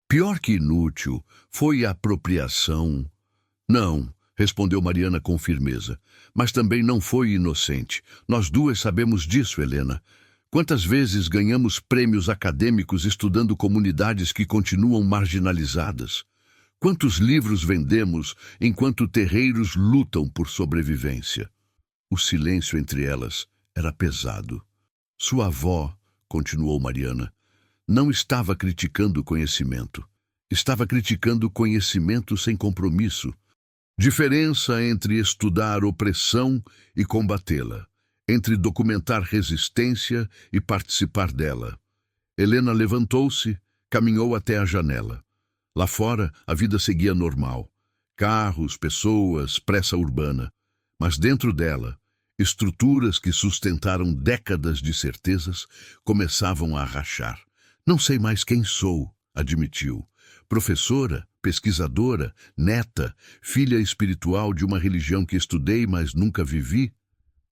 Pior que inútil, foi apropriação. Não, respondeu Mariana com firmeza, mas também não foi inocente. Nós duas sabemos disso, Helena. Quantas vezes ganhamos prêmios acadêmicos estudando comunidades que continuam marginalizadas? Quantos livros vendemos enquanto terreiros lutam por sobrevivência? O silêncio entre elas era pesado. Sua avó, continuou Mariana, não estava criticando o conhecimento. Estava criticando o conhecimento sem compromisso. Diferença entre estudar opressão e combatê-la. Entre documentar resistência e participar dela. Helena levantou-se, caminhou até a janela. Lá fora, a vida seguia normal. Carros, pessoas, pressa urbana. Mas dentro dela, estruturas que sustentaram décadas de certezas começavam a rachar. Não sei mais quem sou, admitiu. Professora, pesquisadora, neta, filha espiritual de uma religião que estudei, mas nunca vivi?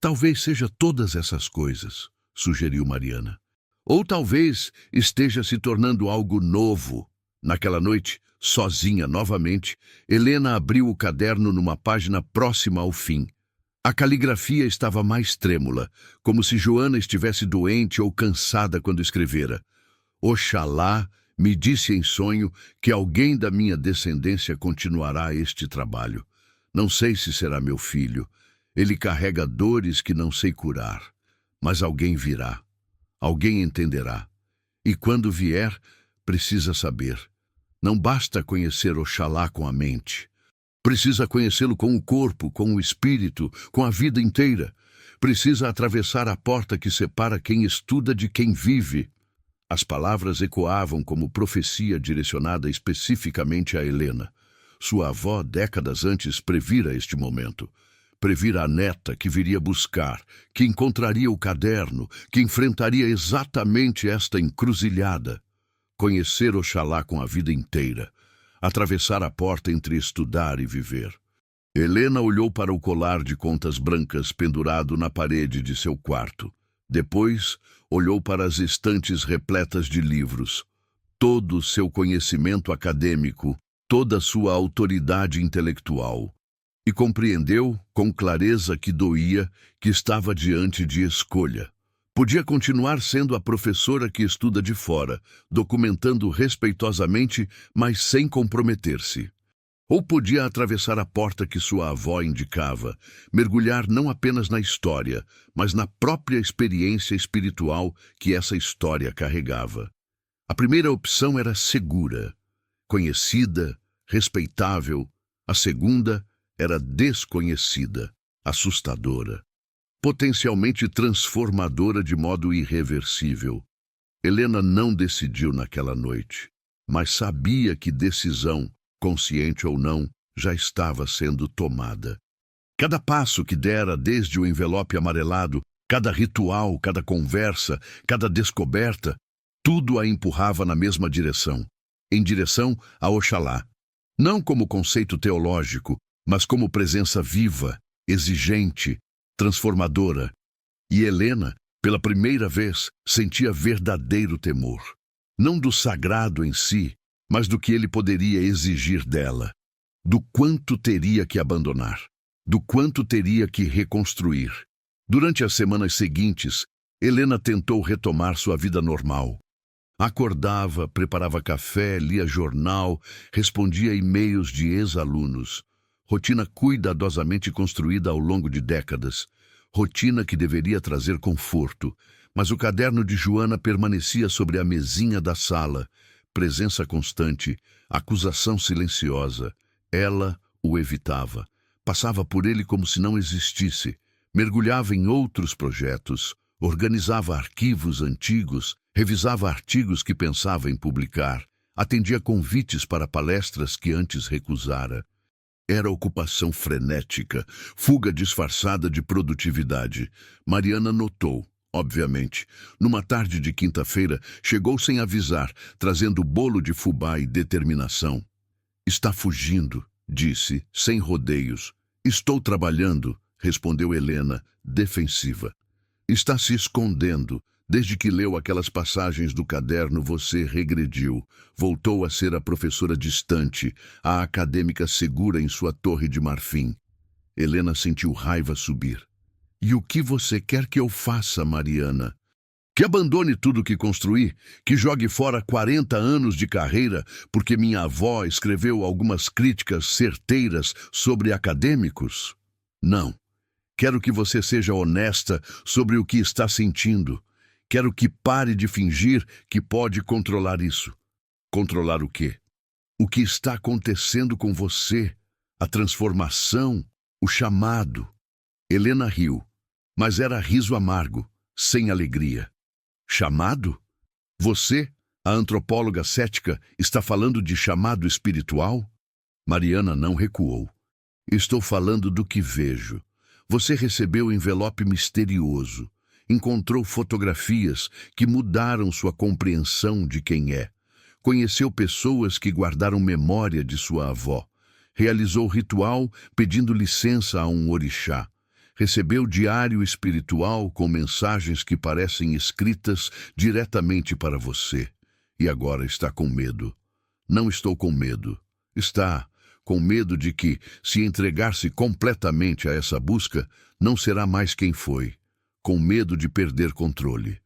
Talvez seja todas essas coisas, sugeriu Mariana. Ou talvez esteja se tornando algo novo. Naquela noite, sozinha novamente, Helena abriu o caderno numa página próxima ao fim. A caligrafia estava mais trêmula, como se Joana estivesse doente ou cansada quando escrevera. Oxalá me disse em sonho que alguém da minha descendência continuará este trabalho. Não sei se será meu filho. Ele carrega dores que não sei curar, mas alguém virá, alguém entenderá. E quando vier, precisa saber. Não basta conhecer Oxalá com a mente. Precisa conhecê-lo com o corpo, com o espírito, com a vida inteira. Precisa atravessar a porta que separa quem estuda de quem vive. As palavras ecoavam como profecia direcionada especificamente a Helena. Sua avó, décadas antes, previra este momento. Previra a neta que viria buscar, que encontraria o caderno, que enfrentaria exatamente esta encruzilhada. Conhecer Oxalá com a vida inteira. Atravessar a porta entre estudar e viver. Helena olhou para o colar de contas brancas pendurado na parede de seu quarto. Depois, olhou para as estantes repletas de livros. Todo o seu conhecimento acadêmico, toda a sua autoridade intelectual. E compreendeu, com clareza que doía, que estava diante de escolha. Podia continuar sendo a professora que estuda de fora, documentando respeitosamente, mas sem comprometer-se. Ou podia atravessar a porta que sua avó indicava, mergulhar não apenas na história, mas na própria experiência espiritual que essa história carregava. A primeira opção era segura, conhecida, respeitável. A segunda era desconhecida, assustadora, potencialmente transformadora de modo irreversível. Helena não decidiu naquela noite, mas sabia que decisão, consciente ou não, já estava sendo tomada. Cada passo que dera desde o envelope amarelado, cada ritual, cada conversa, cada descoberta, tudo a empurrava na mesma direção, em direção a Oxalá. Não como conceito teológico, mas como presença viva, exigente, transformadora. E Helena, pela primeira vez, sentia verdadeiro temor. Não do sagrado em si, mas do que ele poderia exigir dela. Do quanto teria que abandonar. Do quanto teria que reconstruir. Durante as semanas seguintes, Helena tentou retomar sua vida normal. Acordava, preparava café, lia jornal, respondia e-mails de ex-alunos. Rotina cuidadosamente construída ao longo de décadas. Rotina que deveria trazer conforto, mas o caderno de Joana permanecia sobre a mesinha da sala. Presença constante, acusação silenciosa. Ela o evitava. Passava por ele como se não existisse. Mergulhava em outros projetos. Organizava arquivos antigos. Revisava artigos que pensava em publicar. Atendia convites para palestras que antes recusara. Era ocupação frenética, fuga disfarçada de produtividade. Mariana notou, obviamente. Numa tarde de quinta-feira, chegou sem avisar, trazendo bolo de fubá e determinação. Está fugindo, disse, sem rodeios. Estou trabalhando, respondeu Helena, defensiva. Está se escondendo. Desde que leu aquelas passagens do caderno, você regrediu. Voltou a ser a professora distante, a acadêmica segura em sua torre de marfim. Helena sentiu raiva subir. E o que você quer que eu faça, Mariana? Que abandone tudo que construí, que jogue fora 40 anos de carreira porque minha avó escreveu algumas críticas certeiras sobre acadêmicos? Não. Quero que você seja honesta sobre o que está sentindo. Quero que pare de fingir que pode controlar isso. Controlar o quê? O que está acontecendo com você, a transformação, o chamado. Helena riu, mas era riso amargo, sem alegria. Chamado? Você, a antropóloga cética, está falando de chamado espiritual? Mariana não recuou. Estou falando do que vejo. Você recebeu o envelope misterioso. Encontrou fotografias que mudaram sua compreensão de quem é. Conheceu pessoas que guardaram memória de sua avó. Realizou ritual pedindo licença a um orixá. Recebeu diário espiritual com mensagens que parecem escritas diretamente para você. E agora está com medo. Não estou com medo. Está com medo de que, se entregar-se completamente a essa busca, não será mais quem foi. Com medo de perder controle.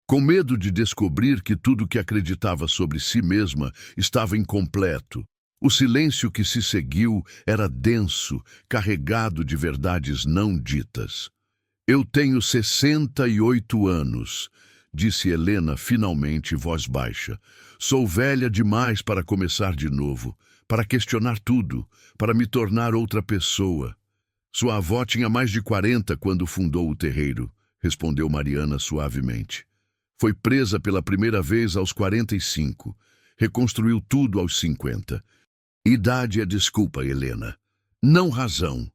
Com medo de descobrir que tudo que acreditava sobre si mesma estava incompleto. O silêncio que se seguiu era denso, carregado de verdades não ditas. Eu tenho 68 anos, disse Helena finalmente, voz baixa. Sou velha demais para começar de novo, para questionar tudo, para me tornar outra pessoa. Sua avó tinha mais de 40 quando fundou o terreiro, respondeu Mariana suavemente. Foi presa pela primeira vez aos 45. Reconstruiu tudo aos 50. Idade é desculpa, Helena. Não razão.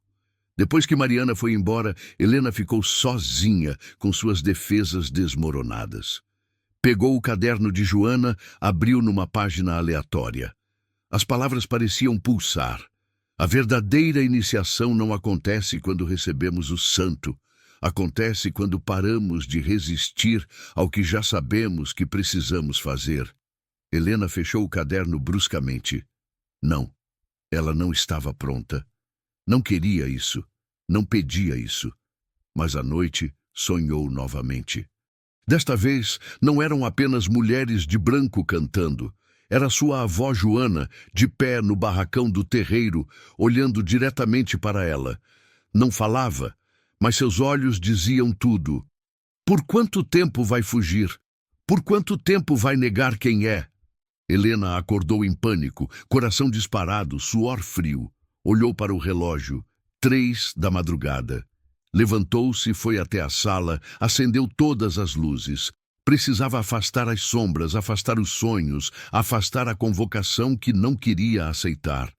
Depois que Mariana foi embora, Helena ficou sozinha com suas defesas desmoronadas. Pegou o caderno de Joana, abriu numa página aleatória. As palavras pareciam pulsar. A verdadeira iniciação não acontece quando recebemos o santo. Acontece quando paramos de resistir ao que já sabemos que precisamos fazer. Helena fechou o caderno bruscamente. Não, ela não estava pronta. Não queria isso, não pedia isso. Mas à noite sonhou novamente. Desta vez, não eram apenas mulheres de branco cantando. Era sua avó Joana, de pé no barracão do terreiro, olhando diretamente para ela. Não falava, mas seus olhos diziam tudo. Por quanto tempo vai fugir? Por quanto tempo vai negar quem é? Helena acordou em pânico, coração disparado, suor frio. Olhou para o relógio. 3 da madrugada. Levantou-se e foi até a sala, acendeu todas as luzes. Precisava afastar as sombras, afastar os sonhos, afastar a convocação que não queria aceitar.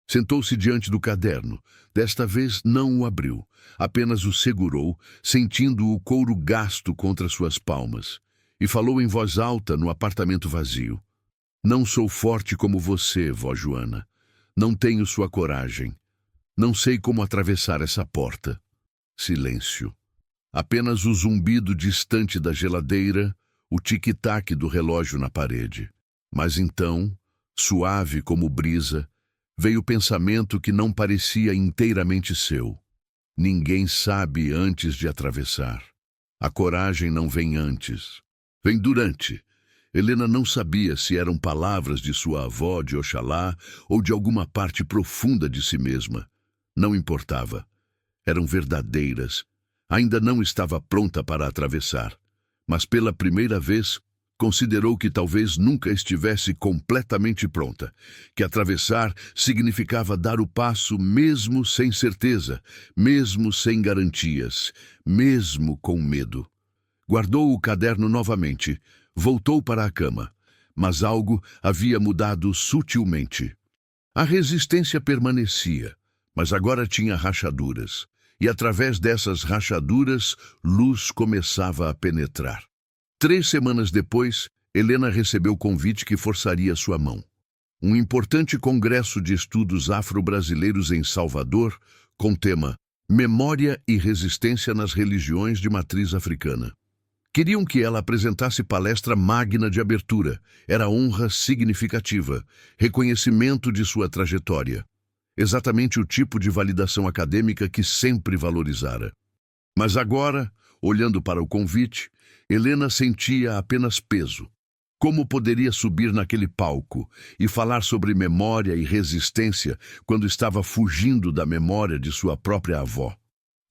Sentou-se diante do caderno. Desta vez não o abriu. Apenas o segurou, sentindo o couro gasto contra suas palmas. E falou em voz alta no apartamento vazio. Não sou forte como você, vó Joana. Não tenho sua coragem. Não sei como atravessar essa porta. Silêncio. Apenas o zumbido distante da geladeira, o tic-tac do relógio na parede. Mas então, suave como brisa, veio o pensamento que não parecia inteiramente seu. Ninguém sabe antes de atravessar. A coragem não vem antes. Vem durante. Helena não sabia se eram palavras de sua avó, de Oxalá, ou de alguma parte profunda de si mesma. Não importava. Eram verdadeiras. Ainda não estava pronta para atravessar, mas pela primeira vez considerou que talvez nunca estivesse completamente pronta, que atravessar significava dar o passo mesmo sem certeza, mesmo sem garantias, mesmo com medo. Guardou o caderno novamente, voltou para a cama. mas algo havia mudado sutilmente. A resistência permanecia, mas agora tinha rachaduras, e através dessas rachaduras, luz começava a penetrar. 3 semanas depois, Helena recebeu o convite que forçaria sua mão. Um importante congresso de estudos afro-brasileiros em Salvador, com tema Memória e Resistência nas Religiões de Matriz Africana. Queriam que ela apresentasse palestra magna de abertura. Era honra significativa, reconhecimento de sua trajetória. Exatamente o tipo de validação acadêmica que sempre valorizara. Mas agora, olhando para o convite, Helena sentia apenas peso. Como poderia subir naquele palco e falar sobre memória e resistência quando estava fugindo da memória de sua própria avó?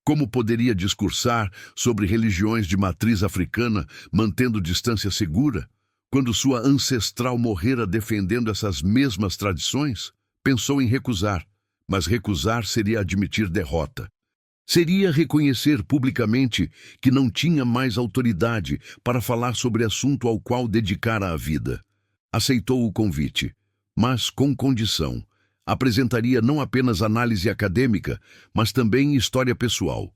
Como poderia discursar sobre religiões de matriz africana, mantendo distância segura, quando sua ancestral morrera defendendo essas mesmas tradições? Pensou em recusar, mas recusar seria admitir derrota. Seria reconhecer publicamente que não tinha mais autoridade para falar sobre assunto ao qual dedicara a vida. Aceitou o convite, mas com condição. Apresentaria não apenas análise acadêmica, mas também história pessoal.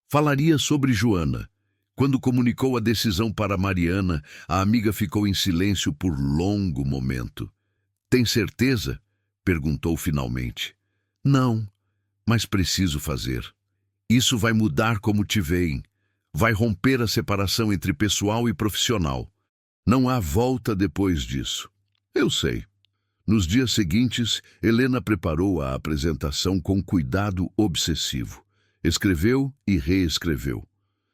Falaria sobre Joana. Quando comunicou a decisão para Mariana, a amiga ficou em silêncio por longo momento. "Tem certeza?" perguntou finalmente. "Não, mas preciso fazer. Isso vai mudar como te veem. Vai romper a separação entre pessoal e profissional. Não há volta depois disso." "Eu sei." Nos dias seguintes, Helena preparou a apresentação com cuidado obsessivo. Escreveu e reescreveu.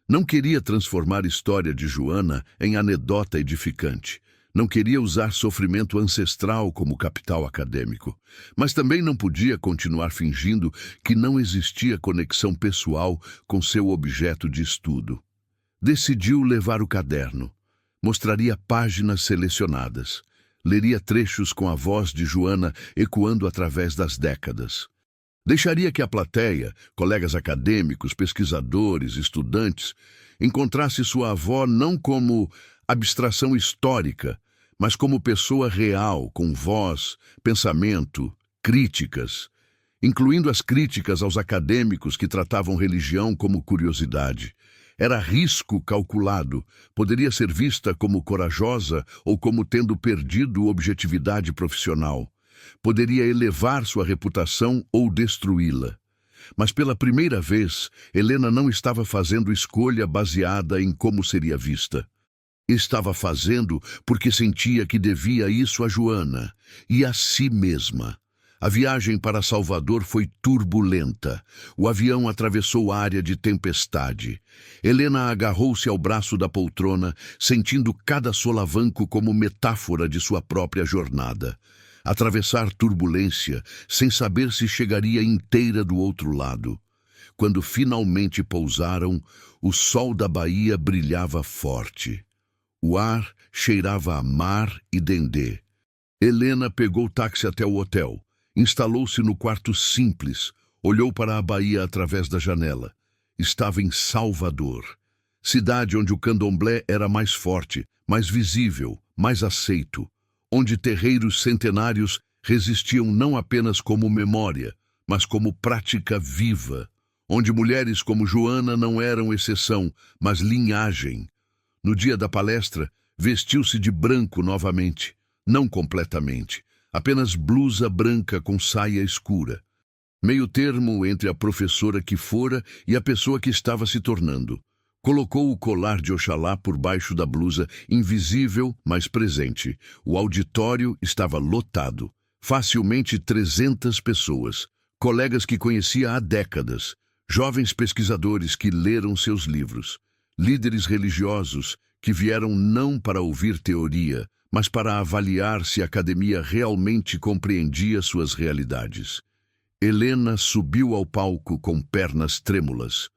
Não queria transformar a história de Joana em anedota edificante. Não queria usar sofrimento ancestral como capital acadêmico. Mas também não podia continuar fingindo que não existia conexão pessoal com seu objeto de estudo. Decidiu levar o caderno. Mostraria páginas selecionadas. Leria trechos com a voz de Joana ecoando através das décadas. Deixaria que a plateia, colegas acadêmicos, pesquisadores, estudantes, encontrasse sua avó não como abstração histórica, mas como pessoa real, com voz, pensamento, críticas, incluindo as críticas aos acadêmicos que tratavam religião como curiosidade. Era risco calculado, poderia ser vista como corajosa ou como tendo perdido objetividade profissional. Poderia elevar sua reputação ou destruí-la. Mas pela primeira vez, Helena não estava fazendo escolha baseada em como seria vista. Estava fazendo porque sentia que devia isso a Joana e a si mesma. A viagem para Salvador foi turbulenta. O avião atravessou área de tempestade. Helena agarrou-se ao braço da poltrona, sentindo cada solavanco como metáfora de sua própria jornada. Atravessar turbulência, sem saber se chegaria inteira do outro lado. Quando finalmente pousaram, o sol da Bahia brilhava forte. O ar cheirava a mar e dendê. Helena pegou o táxi até o hotel. Instalou-se no quarto simples, olhou para a Bahia através da janela. Estava em Salvador, cidade onde o candomblé era mais forte, mais visível, mais aceito, onde terreiros centenários resistiam não apenas como memória, mas como prática viva, onde mulheres como Joana não eram exceção, mas linhagem. No dia da palestra, vestiu-se de branco novamente, não completamente. Apenas blusa branca com saia escura. Meio termo entre a professora que fora e a pessoa que estava se tornando. Colocou o colar de Oxalá por baixo da blusa, invisível, mas presente. O auditório estava lotado. Facilmente 300 pessoas. Colegas que conhecia há décadas. Jovens pesquisadores que leram seus livros. Líderes religiosos que vieram não para ouvir teoria, mas para avaliar se a academia realmente compreendia suas realidades. Helena subiu ao palco com pernas trêmulas.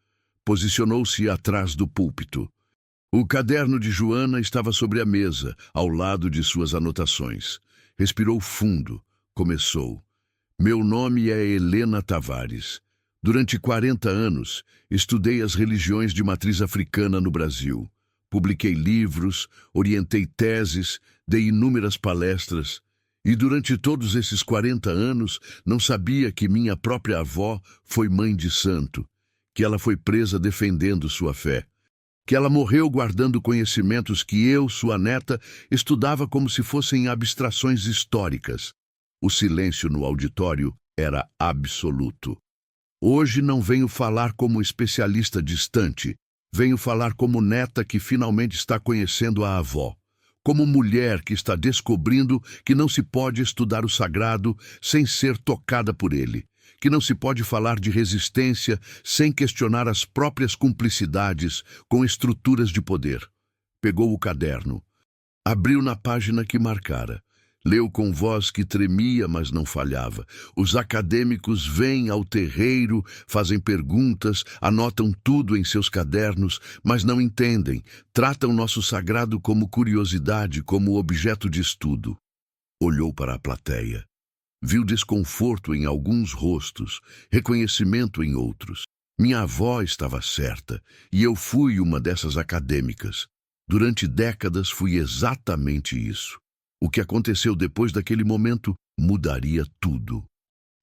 Posicionou-se atrás do púlpito. O caderno de Joana estava sobre a mesa, ao lado de suas anotações. Respirou fundo. Começou. "Meu nome é Helena Tavares. Durante 40 anos, estudei as religiões de matriz africana no Brasil. Publiquei livros, orientei teses, dei inúmeras palestras. E durante todos esses 40 anos, não sabia que minha própria avó foi mãe de santo, que ela foi presa defendendo sua fé, que ela morreu guardando conhecimentos que eu, sua neta, estudava como se fossem abstrações históricas. O silêncio no auditório era absoluto. Hoje não venho falar como especialista distante, venho falar como neta que finalmente está conhecendo a avó, como mulher que está descobrindo que não se pode estudar o sagrado sem ser tocada por ele, que não se pode falar de resistência sem questionar as próprias cumplicidades com estruturas de poder. Pegou o caderno, abriu na página que marcara. Leu com voz que tremia, mas não falhava. Os acadêmicos vêm ao terreiro, fazem perguntas, anotam tudo em seus cadernos, mas não entendem. Tratam nosso sagrado como curiosidade, como objeto de estudo. Olhou para a plateia. Viu desconforto em alguns rostos, reconhecimento em outros. Minha avó estava certa, e eu fui uma dessas acadêmicas. Durante décadas fui exatamente isso. O que aconteceu depois daquele momento mudaria tudo.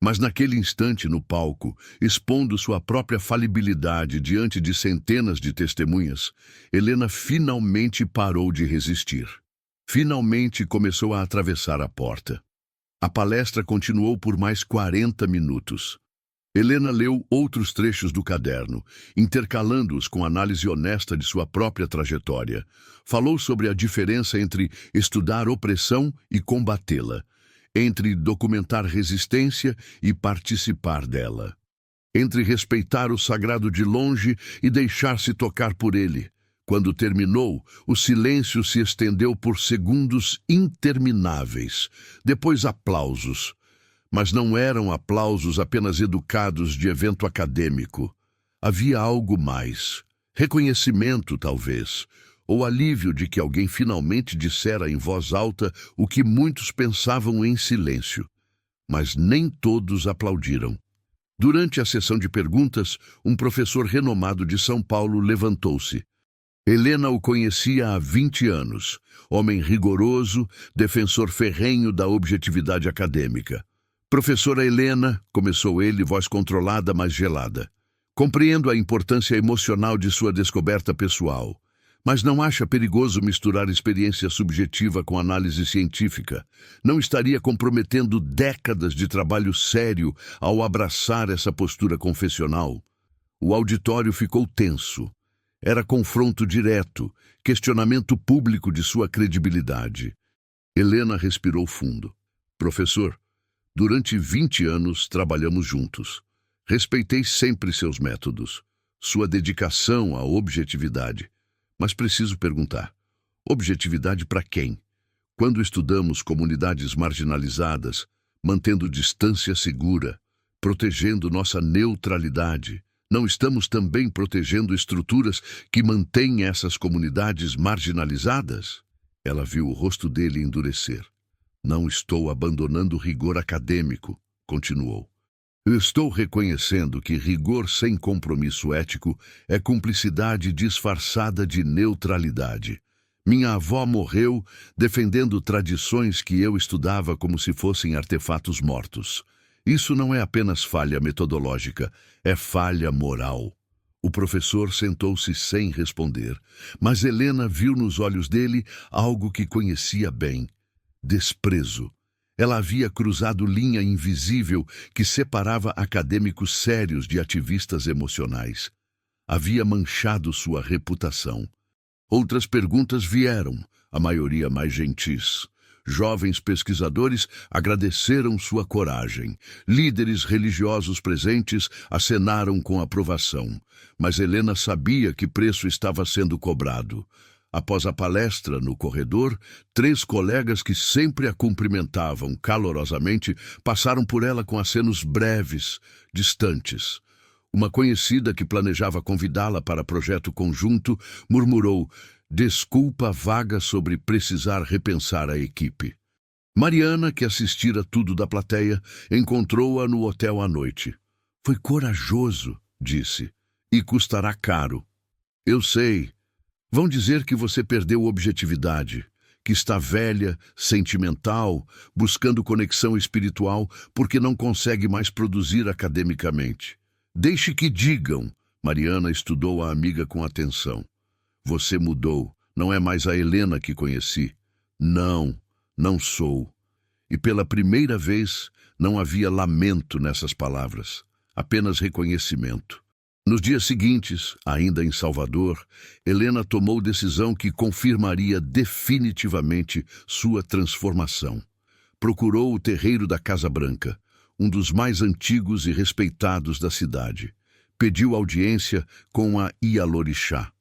Mas naquele instante no palco, expondo sua própria falibilidade diante de centenas de testemunhas, Helena finalmente parou de resistir. Finalmente começou a atravessar a porta. A palestra continuou por mais 40 minutos. Helena leu outros trechos do caderno, intercalando-os com análise honesta de sua própria trajetória. Falou sobre a diferença entre estudar opressão e combatê-la, entre documentar resistência e participar dela, entre respeitar o sagrado de longe e deixar-se tocar por ele. Quando terminou, o silêncio se estendeu por segundos intermináveis. Depois aplausos. Mas não eram aplausos apenas educados de evento acadêmico. Havia algo mais. Reconhecimento, talvez, ou alívio de que alguém finalmente dissera em voz alta o que muitos pensavam em silêncio. Mas nem todos aplaudiram. Durante a sessão de perguntas, um professor renomado de São Paulo levantou-se. Helena o conhecia há 20 anos, homem rigoroso, defensor ferrenho da objetividade acadêmica. Professora Helena, começou ele, voz controlada, mas gelada. Compreendo a importância emocional de sua descoberta pessoal, mas não acha perigoso misturar experiência subjetiva com análise científica? Não estaria comprometendo décadas de trabalho sério ao abraçar essa postura confessional? O auditório ficou tenso. Era confronto direto, questionamento público de sua credibilidade. Helena respirou fundo. Professor, durante 20 anos trabalhamos juntos. Respeitei sempre seus métodos, sua dedicação à objetividade. Mas preciso perguntar, objetividade para quem? Quando estudamos comunidades marginalizadas, mantendo distância segura, protegendo nossa neutralidade, não estamos também protegendo estruturas que mantêm essas comunidades marginalizadas? Ela viu o rosto dele endurecer. Não estou abandonando o rigor acadêmico, continuou. Eu estou reconhecendo que rigor sem compromisso ético é cumplicidade disfarçada de neutralidade. Minha avó morreu defendendo tradições que eu estudava como se fossem artefatos mortos. Isso não é apenas falha metodológica, é falha moral. O professor sentou-se sem responder, mas Helena viu nos olhos dele algo que conhecia bem. Desprezo. Ela havia cruzado linha invisível que separava acadêmicos sérios de ativistas emocionais. Havia manchado sua reputação. Outras perguntas vieram, a maioria mais gentis. Jovens pesquisadores agradeceram sua coragem. Líderes religiosos presentes acenaram com aprovação. Mas Helena sabia que preço estava sendo cobrado. Após a palestra, no corredor, 3 colegas que sempre a cumprimentavam calorosamente passaram por ela com acenos breves, distantes. Uma conhecida que planejava convidá-la para projeto conjunto murmurou: desculpa vaga sobre precisar repensar a equipe. Mariana, que assistira tudo da plateia, encontrou-a no hotel à noite. Foi corajoso, disse, e custará caro. Eu sei. Vão dizer que você perdeu objetividade, que está velha, sentimental, buscando conexão espiritual porque não consegue mais produzir academicamente. Deixe que digam. Mariana estudou a amiga com atenção. Você mudou, não é mais a Helena que conheci. Não, não sou. E pela primeira vez não havia lamento nessas palavras, apenas reconhecimento. Nos dias seguintes, ainda em Salvador, Helena tomou decisão que confirmaria definitivamente sua transformação. Procurou o terreiro da Casa Branca, um dos mais antigos e respeitados da cidade. Pediu audiência com a Ialorixá.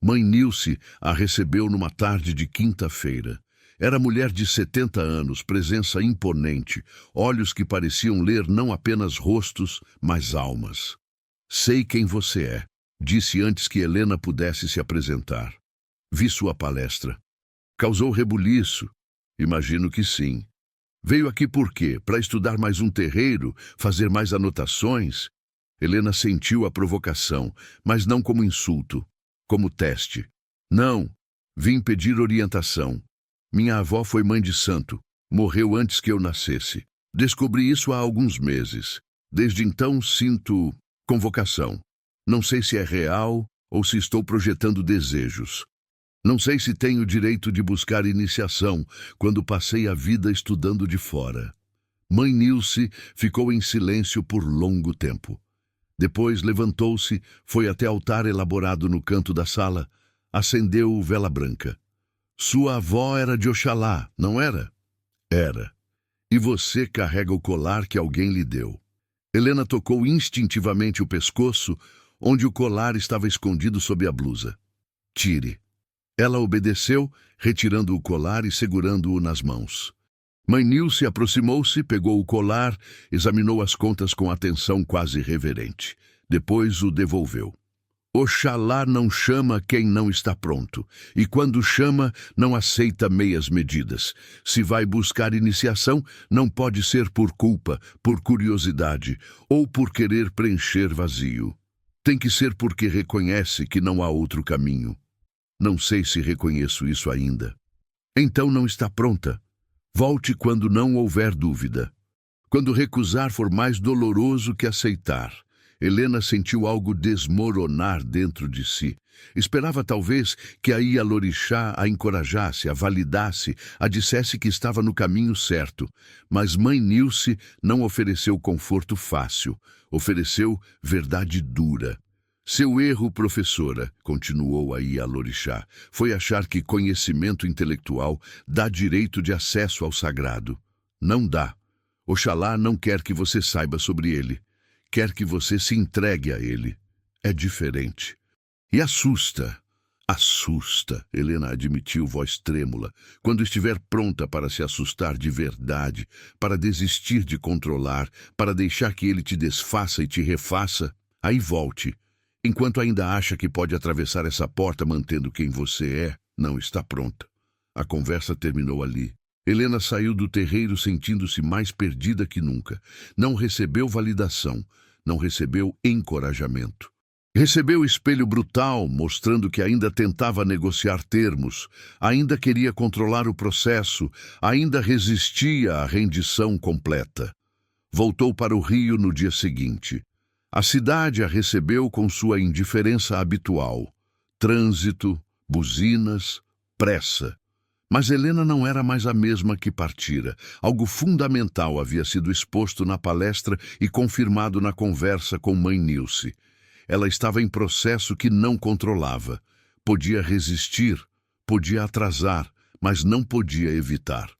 Mãe Nilce a recebeu numa tarde de quinta-feira. Era mulher de 70 anos, presença imponente, olhos que pareciam ler não apenas rostos, mas almas. Sei quem você é, disse antes que Helena pudesse se apresentar. Vi sua palestra. Causou rebuliço? Imagino que sim. Veio aqui por quê? Para estudar mais um terreiro? Fazer mais anotações? Helena sentiu a provocação, mas não como insulto, como teste. Não, vim pedir orientação. Minha avó foi mãe de santo. Morreu antes que eu nascesse. Descobri isso há alguns meses. Desde então sinto convocação. Não sei se é real ou se estou projetando desejos. Não sei se tenho o direito de buscar iniciação quando passei a vida estudando de fora. Mãe Nilce ficou em silêncio por longo tempo. Depois levantou-se, foi até altar elaborado no canto da sala, acendeu vela branca. Sua avó era de Oxalá, não era? Era. E você carrega o colar que alguém lhe deu. Helena tocou instintivamente o pescoço, onde o colar estava escondido sob a blusa. Tire. Ela obedeceu, retirando o colar e segurando-o nas mãos. Mãe Nilce aproximou-se, pegou o colar, examinou as contas com atenção quase reverente. Depois o devolveu. Oxalá não chama quem não está pronto, e quando chama, não aceita meias medidas. Se vai buscar iniciação, não pode ser por culpa, por curiosidade, ou por querer preencher vazio. Tem que ser porque reconhece que não há outro caminho. Não sei se reconheço isso ainda. Então não está pronta. Volte quando não houver dúvida. Quando recusar for mais doloroso que aceitar. Helena sentiu algo desmoronar dentro de si. Esperava talvez que a Ialorixá a encorajasse, a validasse, a dissesse que estava no caminho certo. Mas Mãe Nilce não ofereceu conforto fácil, ofereceu verdade dura. Seu erro, professora, continuou a Ialorixá, foi achar que conhecimento intelectual dá direito de acesso ao sagrado. Não dá. Oxalá não quer que você saiba sobre ele. Quer que você se entregue a ele. É diferente. E assusta. Assusta, Helena admitiu, voz trêmula, quando estiver pronta para se assustar de verdade, para desistir de controlar, para deixar que ele te desfaça e te refaça, aí volte. Enquanto ainda acha que pode atravessar essa porta mantendo quem você é, não está pronta. A conversa terminou ali. Helena saiu do terreiro sentindo-se mais perdida que nunca. Não recebeu validação, não recebeu encorajamento. Recebeu espelho brutal, mostrando que ainda tentava negociar termos, ainda queria controlar o processo, ainda resistia à rendição completa. Voltou para o Rio no dia seguinte. A cidade a recebeu com sua indiferença habitual. Trânsito, buzinas, pressa. Mas Helena não era mais a mesma que partira. Algo fundamental havia sido exposto na palestra e confirmado na conversa com Mãe Nilce. Ela estava em processo que não controlava. Podia resistir, podia atrasar, mas não podia evitar.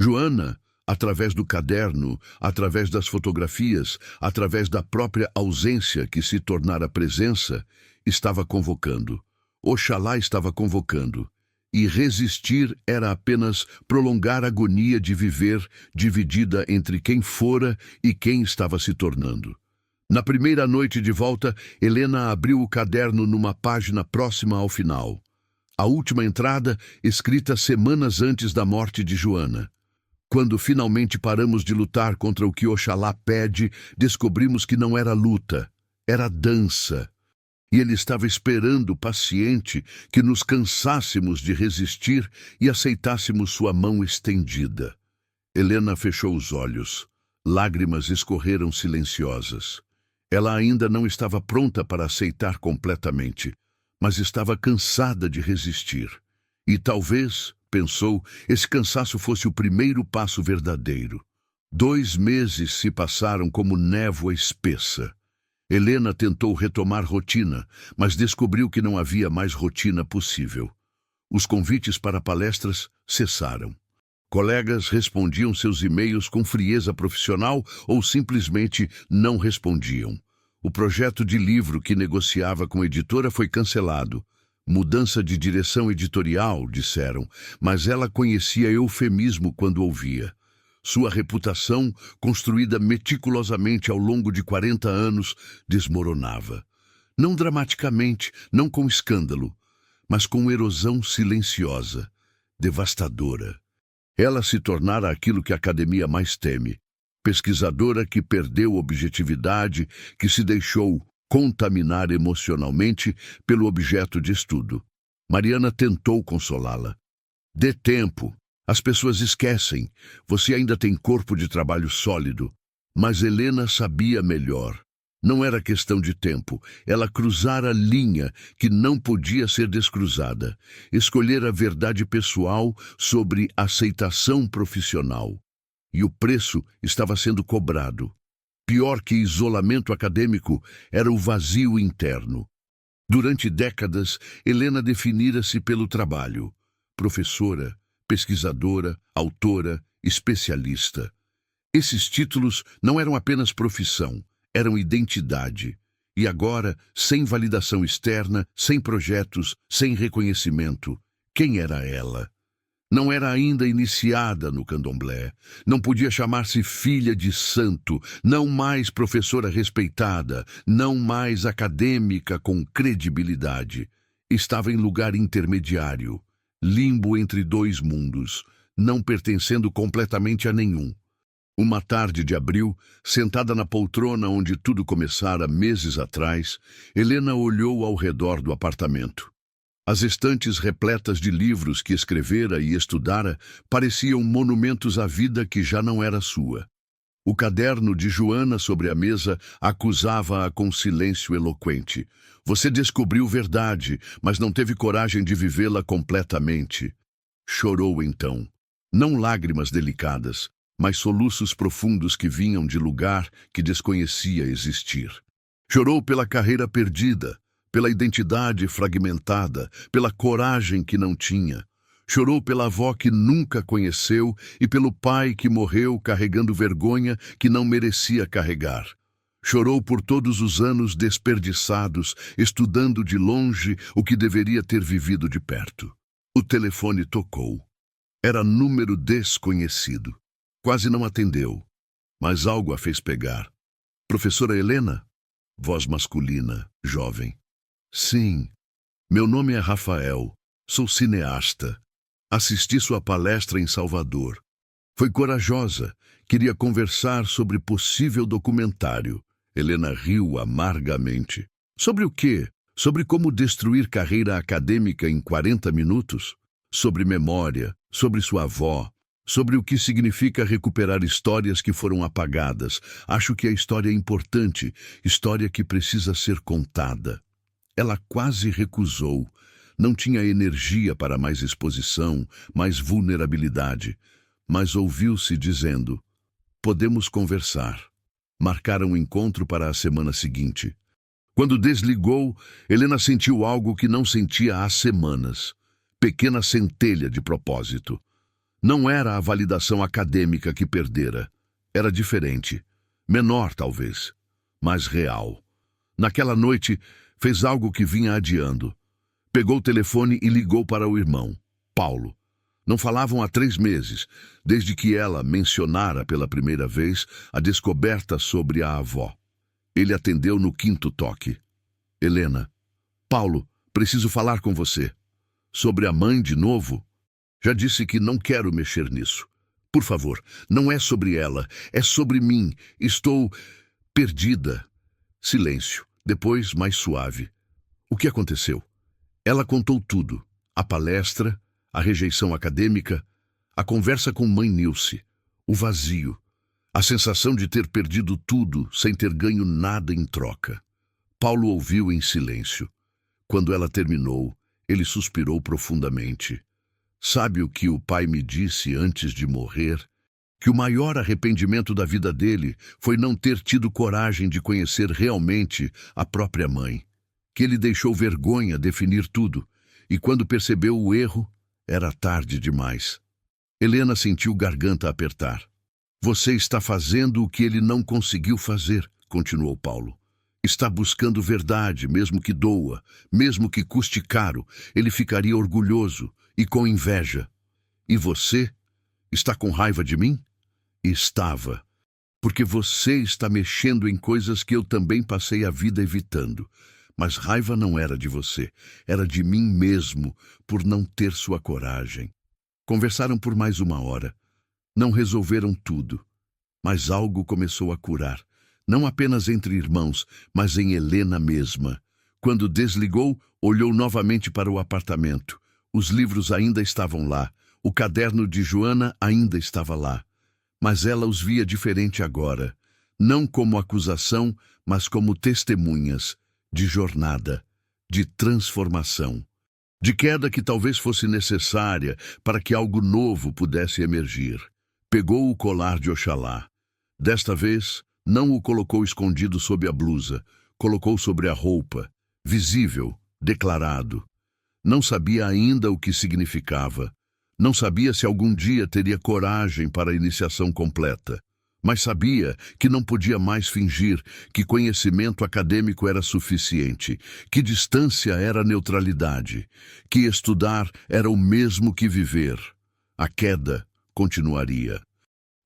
Joana, através do caderno, através das fotografias, através da própria ausência que se tornara presença, estava convocando. Oxalá estava convocando. E resistir era apenas prolongar a agonia de viver, dividida entre quem fora e quem estava se tornando. Na primeira noite de volta, Helena abriu o caderno numa página próxima ao final. A última entrada, escrita semanas antes da morte de Joana. Quando finalmente paramos de lutar contra o que Oxalá pede, descobrimos que não era luta, era dança. E ele estava esperando paciente que nos cansássemos de resistir e aceitássemos sua mão estendida. Helena fechou os olhos. Lágrimas escorreram silenciosas. Ela ainda não estava pronta para aceitar completamente, mas estava cansada de resistir. E talvez, pensou, esse cansaço fosse o primeiro passo verdadeiro. 2 meses se passaram como névoa espessa. Helena tentou retomar rotina, mas descobriu que não havia mais rotina possível. Os convites para palestras cessaram. Colegas respondiam seus e-mails com frieza profissional ou simplesmente não respondiam. O projeto de livro que negociava com a editora foi cancelado. Mudança de direção editorial, disseram, mas ela conhecia eufemismo quando ouvia. Sua reputação, construída meticulosamente ao longo de 40 anos, desmoronava. Não dramaticamente, não com escândalo, mas com erosão silenciosa, devastadora. Ela se tornara aquilo que a academia mais teme, pesquisadora que perdeu objetividade, que se deixou contaminar emocionalmente pelo objeto de estudo. Mariana tentou consolá-la. Dê tempo. As pessoas esquecem. Você ainda tem corpo de trabalho sólido. Mas Helena sabia melhor. Não era questão de tempo. Ela cruzara a linha que não podia ser descruzada. Escolher a verdade pessoal sobre aceitação profissional. E o preço estava sendo cobrado. Pior que isolamento acadêmico era o vazio interno. Durante décadas, Helena definira-se pelo trabalho. Professora, pesquisadora, autora, especialista. Esses títulos não eram apenas profissão, eram identidade. E agora, sem validação externa, sem projetos, sem reconhecimento, quem era ela? Não era ainda iniciada no candomblé, não podia chamar-se filha de santo, não mais professora respeitada, não mais acadêmica com credibilidade. Estava em lugar intermediário, limbo entre 2 mundos, não pertencendo completamente a nenhum. Uma tarde de abril, sentada na poltrona onde tudo começara meses atrás, Helena olhou ao redor do apartamento. As estantes repletas de livros que escrevera e estudara pareciam monumentos à vida que já não era sua. O caderno de Joana sobre a mesa acusava-a com silêncio eloquente. Você descobriu verdade, mas não teve coragem de vivê-la completamente. Chorou então. Não lágrimas delicadas, mas soluços profundos que vinham de lugar que desconhecia existir. Chorou pela carreira perdida, pela identidade fragmentada, pela coragem que não tinha. Chorou pela avó que nunca conheceu e pelo pai que morreu carregando vergonha que não merecia carregar. Chorou por todos os anos desperdiçados, estudando de longe o que deveria ter vivido de perto. O telefone tocou. Era número desconhecido. Quase não atendeu, mas algo a fez pegar. Professora Helena? Voz masculina, jovem. Sim, meu nome é Rafael, sou cineasta. Assisti sua palestra em Salvador. Foi corajosa, queria conversar sobre possível documentário. Helena riu amargamente. Sobre o quê? Sobre como destruir carreira acadêmica em 40 minutos? Sobre memória, sobre sua avó, sobre o que significa recuperar histórias que foram apagadas. Acho que a história é importante, história que precisa ser contada. Ela quase recusou. Não tinha energia para mais exposição, mais vulnerabilidade. Mas ouviu-se dizendo, podemos conversar. Marcaram um encontro para a semana seguinte. Quando desligou, Helena sentiu algo que não sentia há semanas. Pequena centelha de propósito. Não era a validação acadêmica que perdera. Era diferente. Menor, talvez, mas real. Naquela noite, fez algo que vinha adiando. Pegou o telefone e ligou para o irmão, Paulo. Não falavam há 3 meses, desde que ela mencionara pela primeira vez a descoberta sobre a avó. Ele atendeu no 5º toque. Helena. Paulo, preciso falar com você. Sobre a mãe de novo? Já disse que não quero mexer nisso. Por favor, não é sobre ela, é sobre mim. Estou perdida. Silêncio. Depois, mais suave. O que aconteceu? Ela contou tudo. A palestra, a rejeição acadêmica, a conversa com mãe Nilce, o vazio, a sensação de ter perdido tudo sem ter ganho nada em troca. Paulo ouviu em silêncio. Quando ela terminou, ele suspirou profundamente. Sabe o que o pai me disse antes de morrer? Que o maior arrependimento da vida dele foi não ter tido coragem de conhecer realmente a própria mãe. Que ele deixou vergonha definir tudo, e quando percebeu o erro, era tarde demais. Helena sentiu garganta apertar. Você está fazendo o que ele não conseguiu fazer, continuou Paulo. Está buscando verdade, mesmo que doa, mesmo que custe caro. Ele ficaria orgulhoso e com inveja. E você? Está com raiva de mim? Estava. Porque você está mexendo em coisas que eu também passei a vida evitando. Mas raiva não era de você, era de mim mesmo, por não ter sua coragem. Conversaram por mais 1 hora. Não resolveram tudo, mas algo começou a curar. Não apenas entre irmãos, mas em Helena mesma. Quando desligou, olhou novamente para o apartamento. Os livros ainda estavam lá. O caderno de Joana ainda estava lá. Mas ela os via diferente agora. Não como acusação, mas como testemunhas de jornada, de transformação, de queda que talvez fosse necessária para que algo novo pudesse emergir. Pegou o colar de Oxalá. Desta vez, não o colocou escondido sob a blusa, colocou sobre a roupa, visível, declarado. Não sabia ainda o que significava. Não sabia se algum dia teria coragem para a iniciação completa. Mas sabia que não podia mais fingir, que conhecimento acadêmico era suficiente, que distância era neutralidade, que estudar era o mesmo que viver. A queda continuaria.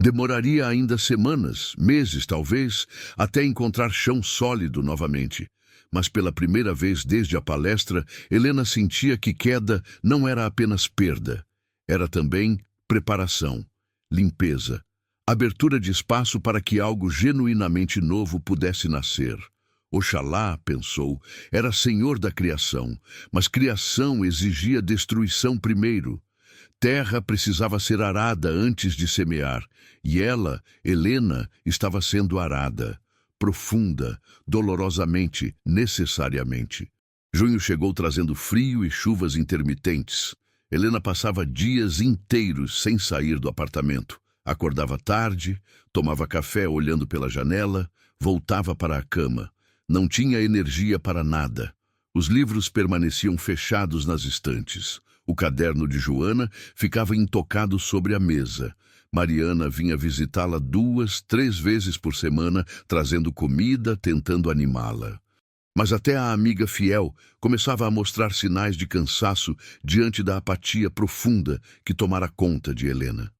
Demoraria ainda semanas, meses talvez, até encontrar chão sólido novamente. Mas pela primeira vez desde a palestra, Helena sentia que queda não era apenas perda, era também preparação, limpeza, abertura de espaço para que algo genuinamente novo pudesse nascer. Oxalá, pensou, era senhor da criação, mas criação exigia destruição primeiro. Terra precisava ser arada antes de semear, e ela, Helena, estava sendo arada, profunda, dolorosamente, necessariamente. Junho chegou trazendo frio e chuvas intermitentes. Helena passava dias inteiros sem sair do apartamento. Acordava tarde, tomava café olhando pela janela, voltava para a cama. Não tinha energia para nada. Os livros permaneciam fechados nas estantes. O caderno de Joana ficava intocado sobre a mesa. Mariana vinha visitá-la 2, 3 vezes por semana, trazendo comida, tentando animá-la. Mas até a amiga fiel começava a mostrar sinais de cansaço diante da apatia profunda que tomara conta de Helena.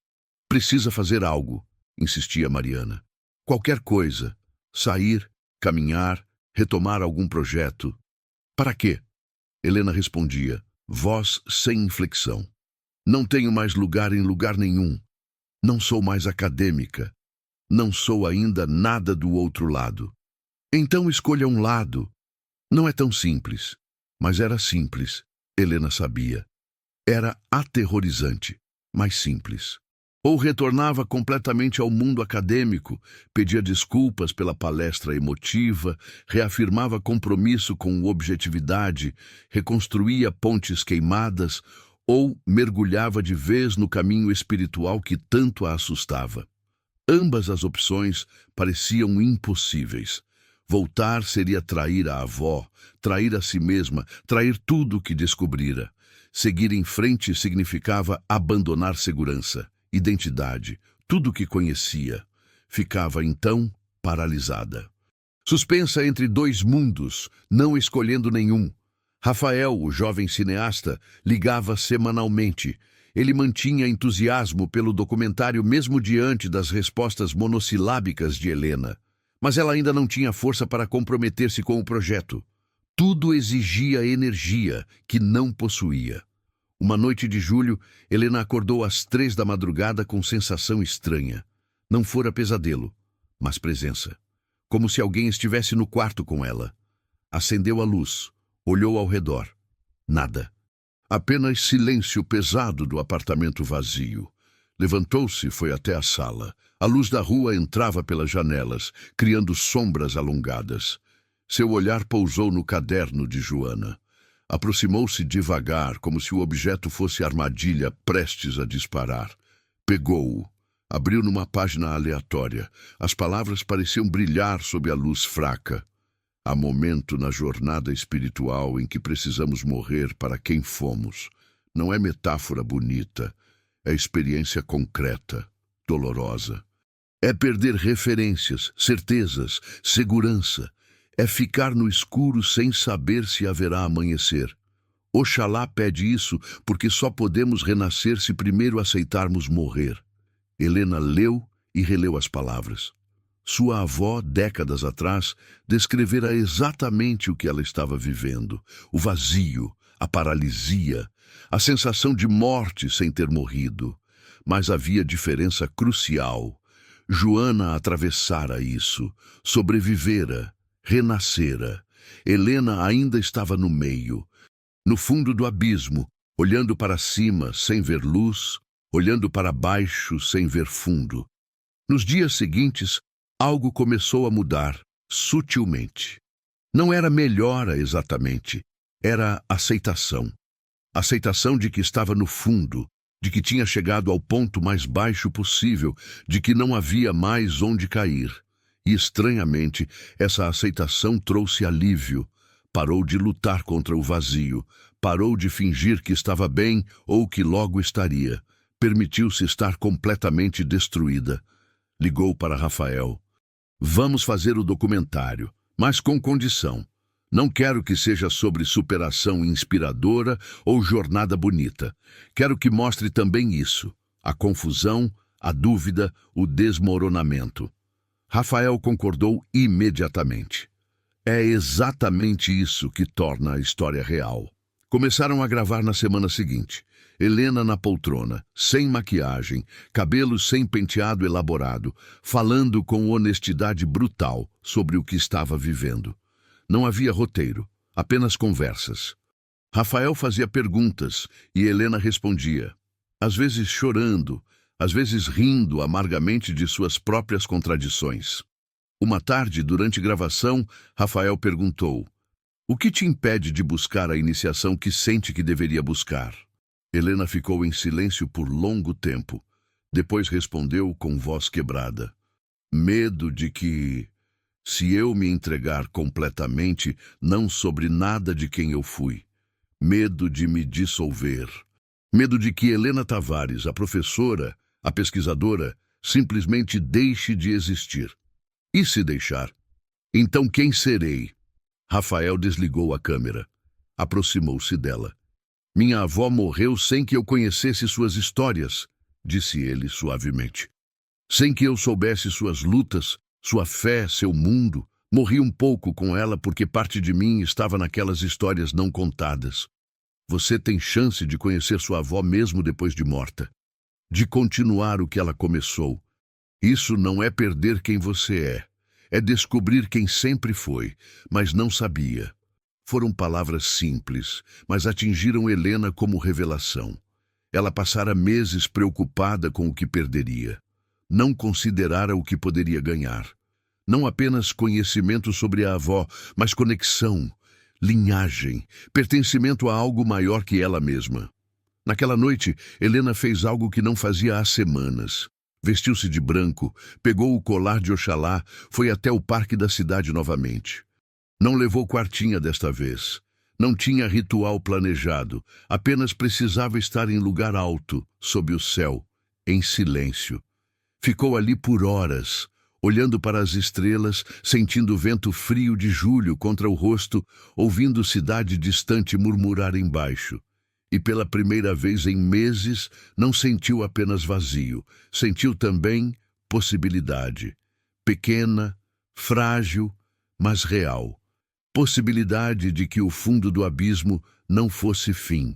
Precisa fazer algo, insistia Mariana. Qualquer coisa. Sair, caminhar, retomar algum projeto. Para quê? Helena respondia, voz sem inflexão. Não tenho mais lugar em lugar nenhum. Não sou mais acadêmica. Não sou ainda nada do outro lado. Então escolha um lado. Não é tão simples. Mas era simples. Helena sabia. Era aterrorizante, mas simples. Ou retornava completamente ao mundo acadêmico, pedia desculpas pela palestra emotiva, reafirmava compromisso com objetividade, reconstruía pontes queimadas, ou mergulhava de vez no caminho espiritual que tanto a assustava. Ambas as opções pareciam impossíveis. Voltar seria trair a avó, trair a si mesma, trair tudo o que descobrira. Seguir em frente significava abandonar segurança, identidade, tudo o que conhecia. Ficava, então, paralisada. Suspensa entre 2 mundos, não escolhendo nenhum. Rafael, o jovem cineasta, ligava semanalmente. Ele mantinha entusiasmo pelo documentário mesmo diante das respostas monossilábicas de Helena. Mas ela ainda não tinha força para comprometer-se com o projeto. Tudo exigia energia que não possuía. Uma noite de julho, Helena acordou às 3 da madrugada com sensação estranha. Não fora pesadelo, mas presença. Como se alguém estivesse no quarto com ela. Acendeu a luz. Olhou ao redor. Nada. Apenas silêncio pesado do apartamento vazio. Levantou-se e foi até a sala. A luz da rua entrava pelas janelas, criando sombras alongadas. Seu olhar pousou no caderno de Joana. Aproximou-se devagar, como se o objeto fosse armadilha prestes a disparar. Pegou-o. Abriu numa página aleatória. As palavras pareciam brilhar sob a luz fraca. Há momento na jornada espiritual em que precisamos morrer para quem fomos. Não é metáfora bonita. É experiência concreta, dolorosa. É perder referências, certezas, segurança. É ficar no escuro sem saber se haverá amanhecer. Oxalá pede isso porque só podemos renascer se primeiro aceitarmos morrer. Helena leu e releu as palavras. Sua avó, décadas atrás, descrevera exatamente o que ela estava vivendo. O vazio, a paralisia, a sensação de morte sem ter morrido. Mas havia diferença crucial. Joana atravessara isso, sobrevivera, renascera. Helena ainda estava no meio, no fundo do abismo, olhando para cima sem ver luz, olhando para baixo sem ver fundo. Nos dias seguintes, algo começou a mudar, sutilmente. Não era melhora exatamente, era aceitação. Aceitação de que estava no fundo, de que tinha chegado ao ponto mais baixo possível, de que não havia mais onde cair. E, estranhamente, essa aceitação trouxe alívio. Parou de lutar contra o vazio, parou de fingir que estava bem ou que logo estaria. Permitiu-se estar completamente destruída. Ligou para Rafael. Vamos fazer o documentário, mas com condição. Não quero que seja sobre superação inspiradora ou jornada bonita. Quero que mostre também isso, a confusão, a dúvida, o desmoronamento. Rafael concordou imediatamente. É exatamente isso que torna a história real. Começaram a gravar na semana seguinte. Helena na poltrona, sem maquiagem, cabelo sem penteado elaborado, falando com honestidade brutal sobre o que estava vivendo. Não havia roteiro, apenas conversas. Rafael fazia perguntas e Helena respondia, às vezes chorando, às vezes rindo amargamente de suas próprias contradições. Uma tarde, durante gravação, Rafael perguntou, o que te impede de buscar a iniciação que sente que deveria buscar? Helena ficou em silêncio por longo tempo. Depois respondeu com voz quebrada. Medo de que, se eu me entregar completamente, não sobre nada de quem eu fui. Medo de me dissolver. Medo de que Helena Tavares, a professora, a pesquisadora, simplesmente deixe de existir. E se deixar? Então quem serei? Rafael desligou a câmera. Aproximou-se dela. Minha avó morreu sem que eu conhecesse suas histórias, disse ele suavemente. Sem que eu soubesse suas lutas, sua fé, seu mundo. Morri um pouco com ela porque parte de mim estava naquelas histórias não contadas. Você tem chance de conhecer sua avó mesmo depois de morta. De continuar o que ela começou. Isso não é perder quem você é. É descobrir quem sempre foi, mas não sabia. Foram palavras simples, mas atingiram Helena como revelação. Ela passara meses preocupada com o que perderia. Não considerara o que poderia ganhar. Não apenas conhecimento sobre a avó, mas conexão, linhagem, pertencimento a algo maior que ela mesma. Naquela noite, Helena fez algo que não fazia há semanas. Vestiu-se de branco, pegou o colar de Oxalá, foi até o parque da cidade novamente. Não levou quartinha desta vez. Não tinha ritual planejado. Apenas precisava estar em lugar alto, sob o céu, em silêncio. Ficou ali por horas, olhando para as estrelas, sentindo o vento frio de julho contra o rosto, ouvindo cidade distante murmurar embaixo. E pela primeira vez em meses, não sentiu apenas vazio. Sentiu também possibilidade. Pequena, frágil, mas real. Possibilidade de que o fundo do abismo não fosse fim,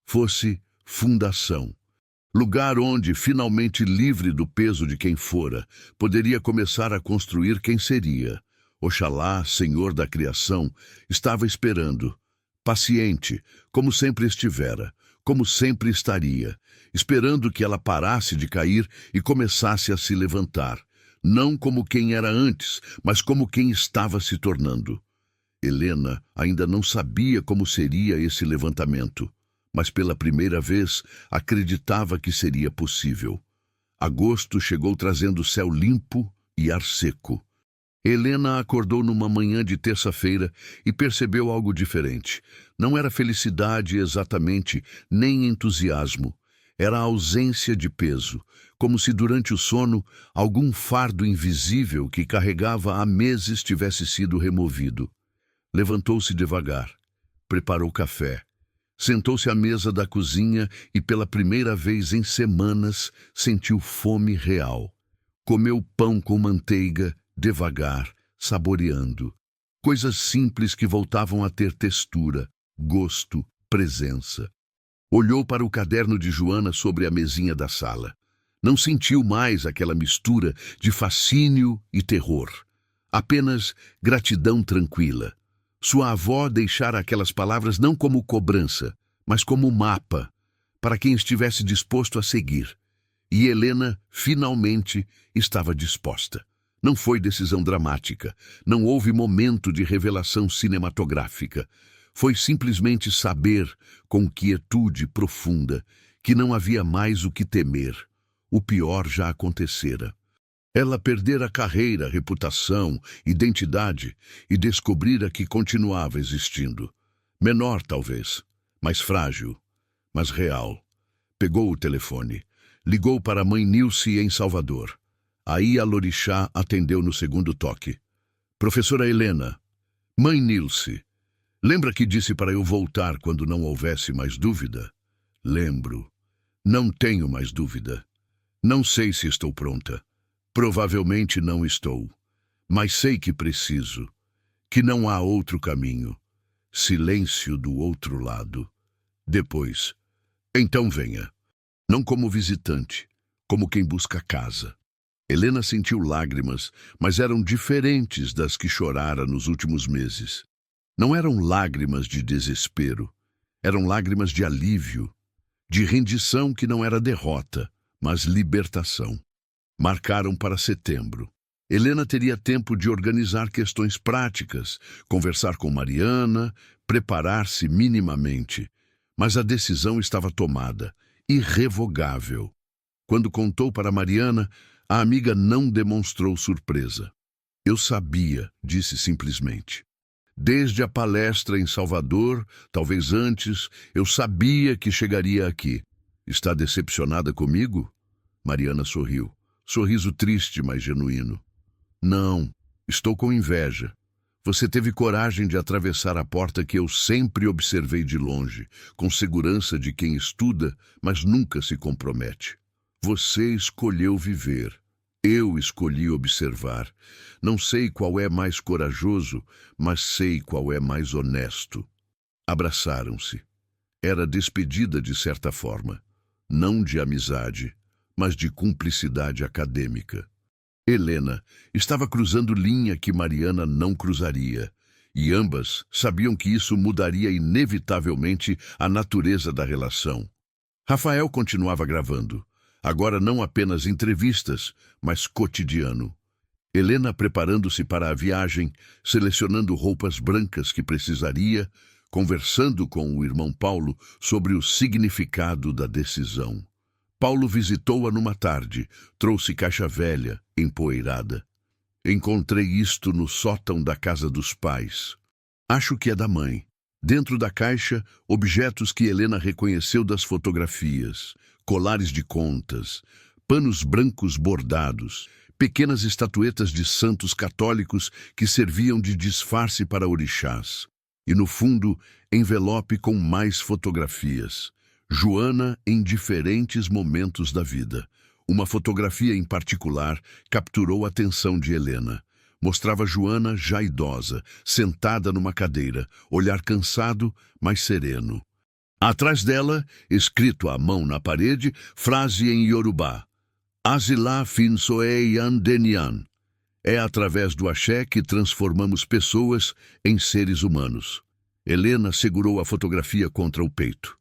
fosse fundação. Lugar onde, finalmente livre do peso de quem fora, poderia começar a construir quem seria. Oxalá, Senhor da criação, estava esperando. paciente, como sempre estivera, como sempre estaria, esperando que ela parasse de cair e começasse a se levantar, não como quem era antes, mas como quem estava se tornando. Helena ainda não sabia como seria esse levantamento, mas pela primeira vez acreditava que seria possível. Agosto chegou trazendo céu limpo e ar seco. Helena acordou numa manhã de terça-feira e percebeu algo diferente. Não era felicidade exatamente, nem entusiasmo. Era a ausência de peso, como se durante o sono algum fardo invisível que carregava há meses tivesse sido removido. Levantou-se devagar, preparou café, sentou-se à mesa da cozinha e pela primeira vez em semanas sentiu fome real. Comeu pão com manteiga, devagar, saboreando. Coisas simples que voltavam a ter textura, gosto, presença. Olhou para o caderno de Joana sobre a mesinha da sala. Não sentiu mais aquela mistura de fascínio e terror. Apenas gratidão tranquila. Sua avó deixara aquelas palavras não como cobrança, mas como mapa, para quem estivesse disposto a seguir. E Helena, finalmente, estava disposta. Não foi decisão dramática, não houve momento de revelação cinematográfica. Foi simplesmente saber, com quietude profunda, que não havia mais o que temer. O pior já acontecera. Ela perdera carreira, reputação, identidade e descobrira que continuava existindo. Menor, talvez, mais frágil, mas real. Pegou o telefone. Ligou para a mãe Nilce em Salvador. Aí a Lorixá atendeu no segundo toque. Professora Helena. Mãe Nilce. Lembra que disse para eu voltar quando não houvesse mais dúvida? Lembro. Não tenho mais dúvida. Não sei se estou pronta. Provavelmente não estou. Mas sei que preciso. Que não há outro caminho. Silêncio do outro lado. Depois. Então venha. Não como visitante, como quem busca casa. Helena sentiu lágrimas, mas eram diferentes das que chorara nos últimos meses. Não eram lágrimas de desespero, eram lágrimas de alívio, de rendição que não era derrota, mas libertação. Marcaram para setembro. Helena teria tempo de organizar questões práticas, conversar com Mariana, preparar-se minimamente. Mas a decisão estava tomada, irrevogável. Quando contou para Mariana, a amiga não demonstrou surpresa. Eu sabia, disse simplesmente. Desde a palestra em Salvador, talvez antes, eu sabia que chegaria aqui. Está decepcionada comigo? Mariana sorriu. Sorriso triste, mas genuíno. Não, estou com inveja. Você teve coragem de atravessar a porta que eu sempre observei de longe, com segurança de quem estuda, mas nunca se compromete. Você escolheu viver. Eu escolhi observar. Não sei qual é mais corajoso, mas sei qual é mais honesto. Abraçaram-se. Era despedida de certa forma. Não de amizade, mas de cumplicidade acadêmica. Helena estava cruzando linha que Mariana não cruzaria, e ambas sabiam que isso mudaria inevitavelmente a natureza da relação. Rafael continuava gravando, agora não apenas entrevistas, mas cotidiano. Helena preparando-se para a viagem, selecionando roupas brancas que precisaria, conversando com o irmão Paulo sobre o significado da decisão. Paulo visitou-a numa tarde, trouxe caixa velha, empoeirada. Encontrei isto no sótão da casa dos pais. Acho que é da mãe. Dentro da caixa, objetos que Helena reconheceu das fotografias, colares de contas, panos brancos bordados, pequenas estatuetas de santos católicos que serviam de disfarce para orixás. E no fundo, envelope com mais fotografias. Joana em diferentes momentos da vida. Uma fotografia em particular capturou a atenção de Helena. Mostrava Joana já idosa, sentada numa cadeira, olhar cansado, mas sereno. Atrás dela, escrito à mão na parede, frase em Yorubá. Asila Finsoe Yandenian. É através do axé que transformamos pessoas em seres humanos. Helena segurou a fotografia contra o peito.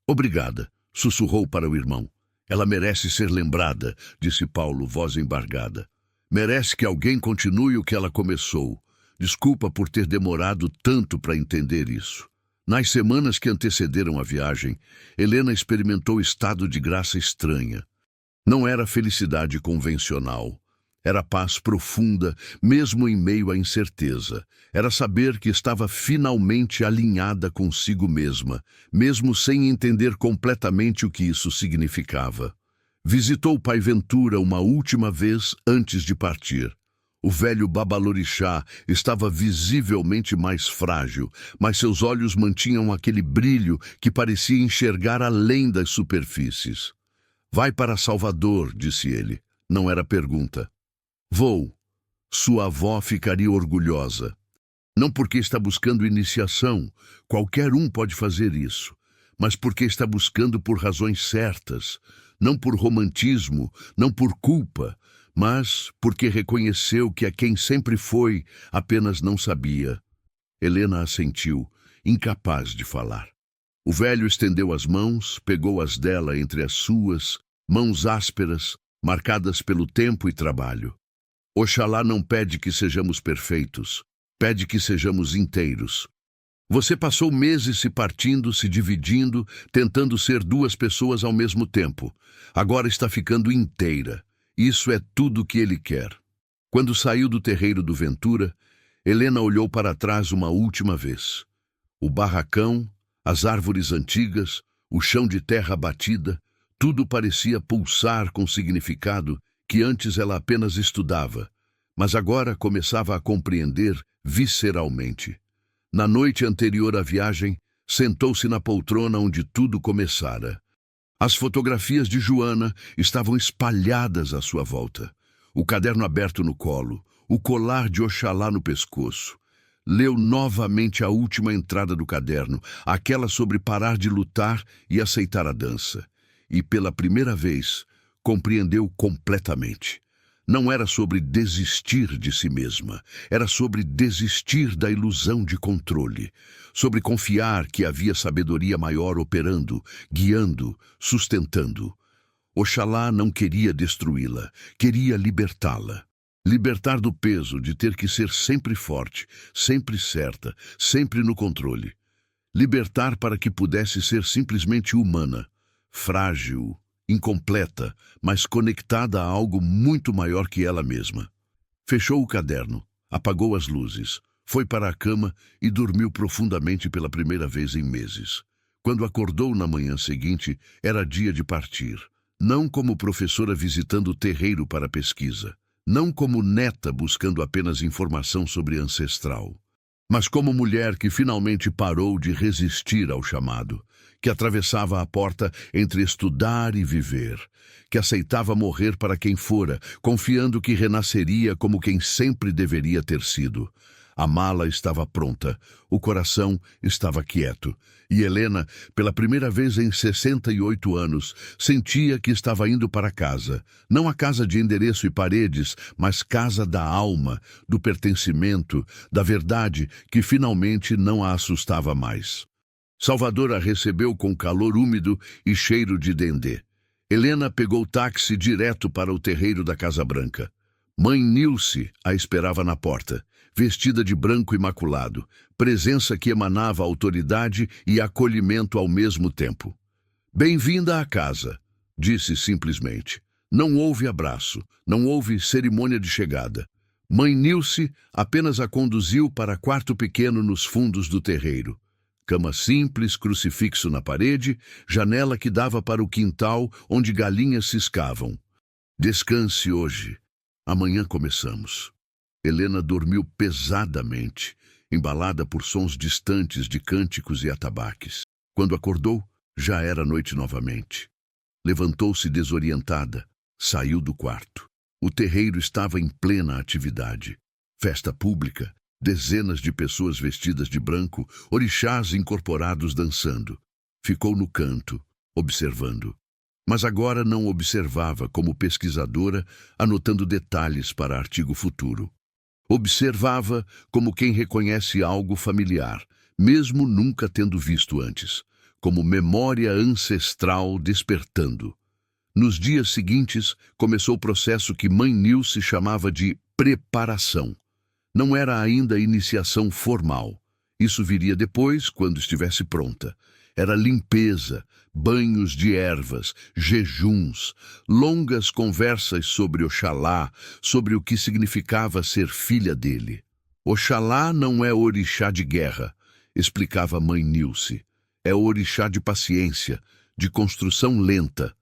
Obrigada, sussurrou para o irmão. Ela merece ser lembrada, disse Paulo, voz embargada. Merece que alguém continue o que ela começou. Desculpa por ter demorado tanto para entender isso. Nas semanas que antecederam a viagem, Helena experimentou estado de graça estranha. Não era felicidade convencional. Era paz profunda, mesmo em meio à incerteza. Era saber que estava finalmente alinhada consigo mesma, mesmo sem entender completamente o que isso significava. Visitou o pai Ventura uma última vez antes de partir. O velho babalorixá estava visivelmente mais frágil, mas seus olhos mantinham aquele brilho que parecia enxergar além das superfícies. Vai para Salvador, disse ele. Não era pergunta. Vou. Sua avó ficaria orgulhosa. Não porque está buscando iniciação, qualquer um pode fazer isso, mas porque está buscando por razões certas, não por romantismo, não por culpa, mas porque reconheceu que a quem sempre foi apenas não sabia. Helena assentiu, incapaz de falar. O velho estendeu as mãos, pegou as dela entre as suas, mãos ásperas, marcadas pelo tempo e trabalho. Oxalá não pede que sejamos perfeitos, pede que sejamos inteiros. Você passou meses se partindo, se dividindo, tentando ser duas pessoas ao mesmo tempo. Agora está ficando inteira. Isso é tudo o que ele quer. Quando saiu do terreiro do Ventura, Helena olhou para trás uma última vez. O barracão, as árvores antigas, o chão de terra batida, tudo parecia pulsar com significado que antes ela apenas estudava, mas agora começava a compreender visceralmente. Na noite anterior à viagem, sentou-se na poltrona onde tudo começara. As fotografias de Joana estavam espalhadas à sua volta. O caderno aberto no colo, o colar de Oxalá no pescoço. Leu novamente a última entrada do caderno, aquela sobre parar de lutar e aceitar a dança. E pela primeira vez, compreendeu completamente. Não era sobre desistir de si mesma, era sobre desistir da ilusão de controle, sobre confiar que havia sabedoria maior operando, guiando, sustentando. Oxalá não queria destruí-la, queria libertá-la. Libertar do peso de ter que ser sempre forte, sempre certa, sempre no controle. Libertar para que pudesse ser simplesmente humana, frágil, incompleta, mas conectada a algo muito maior que ela mesma. Fechou o caderno, apagou as luzes, foi para a cama e dormiu profundamente pela primeira vez em meses. Quando acordou na manhã seguinte, era dia de partir. Não como professora visitando o terreiro para pesquisa, não como neta buscando apenas informação sobre ancestral, mas como mulher que finalmente parou de resistir ao chamado, que atravessava a porta entre estudar e viver, que aceitava morrer para quem fora, confiando que renasceria como quem sempre deveria ter sido. A mala estava pronta, o coração estava quieto, e Helena, pela primeira vez em 68 anos, sentia que estava indo para casa, não a casa de endereço e paredes, mas casa da alma, do pertencimento, da verdade que finalmente não a assustava mais. Salvador a recebeu com calor úmido e cheiro de dendê. Helena pegou táxi direto para o terreiro da Casa Branca. Mãe Nilce a esperava na porta, vestida de branco imaculado, presença que emanava autoridade e acolhimento ao mesmo tempo. Bem-vinda à casa, disse simplesmente. Não houve abraço, não houve cerimônia de chegada. Mãe Nilce apenas a conduziu para quarto pequeno nos fundos do terreiro. Cama simples, crucifixo na parede, janela que dava para o quintal onde galinhas ciscavam. Descanse hoje. Amanhã começamos. Helena dormiu pesadamente, embalada por sons distantes de cânticos e atabaques. Quando acordou, já era noite novamente. Levantou-se desorientada, saiu do quarto. O terreiro estava em plena atividade. Festa pública, dezenas de pessoas vestidas de branco, orixás incorporados dançando. Ficou no canto, observando. Mas agora não observava como pesquisadora, anotando detalhes para artigo futuro. Observava como quem reconhece algo familiar, mesmo nunca tendo visto antes, como memória ancestral despertando. Nos dias seguintes, começou o processo que mãe Nilce chamava de preparação. Não era ainda a iniciação formal. Isso viria depois, quando estivesse pronta. Era limpeza, banhos de ervas, jejuns, longas conversas sobre Oxalá, sobre o que significava ser filha dele. Oxalá não é orixá de guerra, explicava mãe Nilce. É orixá de paciência, de construção lenta,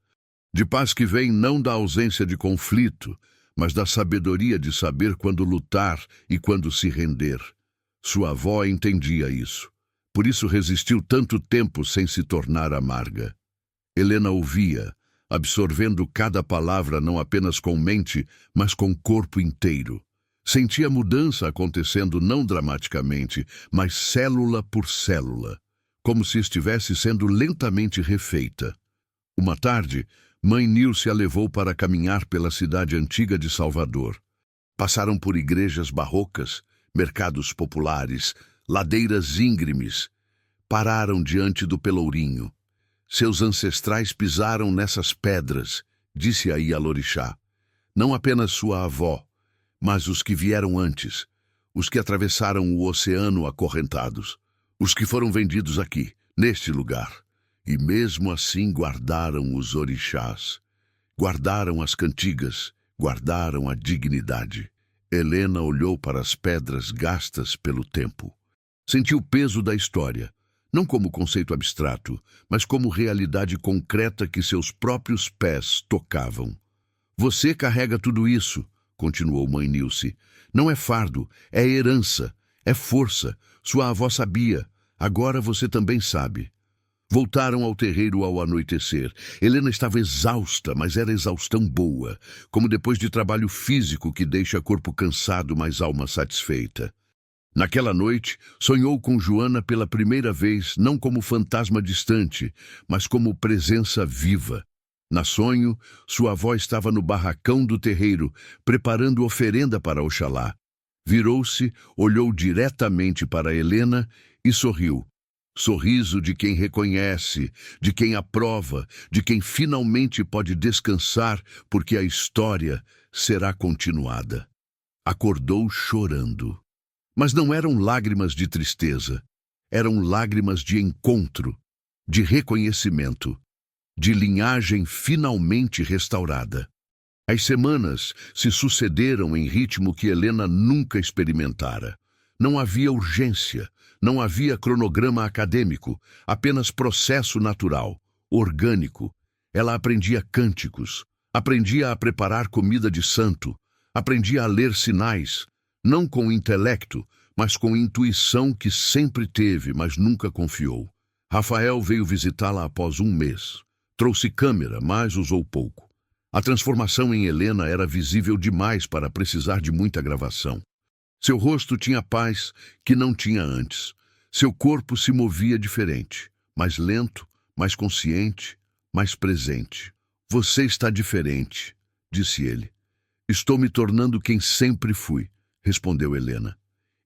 de paz que vem não da ausência de conflito, mas da sabedoria de saber quando lutar e quando se render. Sua avó entendia isso. Por isso resistiu tanto tempo sem se tornar amarga. Helena ouvia, absorvendo cada palavra não apenas com mente, mas com corpo inteiro. Sentia a mudança acontecendo não dramaticamente, mas célula por célula, como se estivesse sendo lentamente refeita. Uma tarde, mãe Nilce a levou para caminhar pela cidade antiga de Salvador. Passaram por igrejas barrocas, mercados populares, ladeiras íngremes. Pararam diante do Pelourinho. Seus ancestrais pisaram nessas pedras, disse aí a Lorixá. Não apenas sua avó, mas os que vieram antes, os que atravessaram o oceano acorrentados, os que foram vendidos aqui, neste lugar. E mesmo assim guardaram os orixás, guardaram as cantigas, guardaram a dignidade. Helena olhou para as pedras gastas pelo tempo. Sentiu o peso da história, não como conceito abstrato, mas como realidade concreta que seus próprios pés tocavam. Você carrega tudo isso, continuou mãe Nilce. Não é fardo, é herança, é força. Sua avó sabia, agora você também sabe. Voltaram ao terreiro ao anoitecer. Helena estava exausta, mas era exaustão boa, como depois de trabalho físico que deixa corpo cansado, mas alma satisfeita. Naquela noite, sonhou com Joana pela primeira vez, não como fantasma distante, mas como presença viva. Na sonho, sua avó estava no barracão do terreiro, preparando oferenda para Oxalá. Virou-se, olhou diretamente para Helena e sorriu. Sorriso de quem reconhece, de quem aprova, de quem finalmente pode descansar, porque a história será continuada. Acordou chorando. Mas não eram lágrimas de tristeza, eram lágrimas de encontro, de reconhecimento, de linhagem finalmente restaurada. As semanas se sucederam em ritmo que Helena nunca experimentara. Não havia urgência, não havia cronograma acadêmico, apenas processo natural, orgânico. Ela aprendia cânticos, aprendia a preparar comida de santo, aprendia a ler sinais, não com intelecto, mas com intuição que sempre teve, mas nunca confiou. Rafael veio visitá-la após um mês. Trouxe câmera, mas usou pouco. A transformação em Helena era visível demais para precisar de muita gravação. Seu rosto tinha paz que não tinha antes. Seu corpo se movia diferente, mais lento, mais consciente, mais presente. Você está diferente, disse ele. Estou me tornando quem sempre fui, respondeu Helena.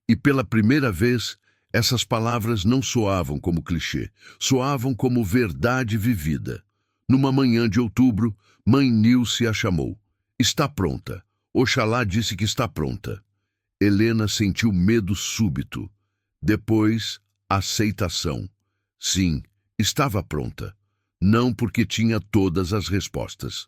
E pela primeira vez, essas palavras não soavam como clichê, soavam como verdade vivida. Numa manhã de outubro, mãe Nilce a chamou. Está pronta. Oxalá disse que está pronta. Helena sentiu medo súbito. Depois, aceitação. Sim, estava pronta. Não porque tinha todas as respostas,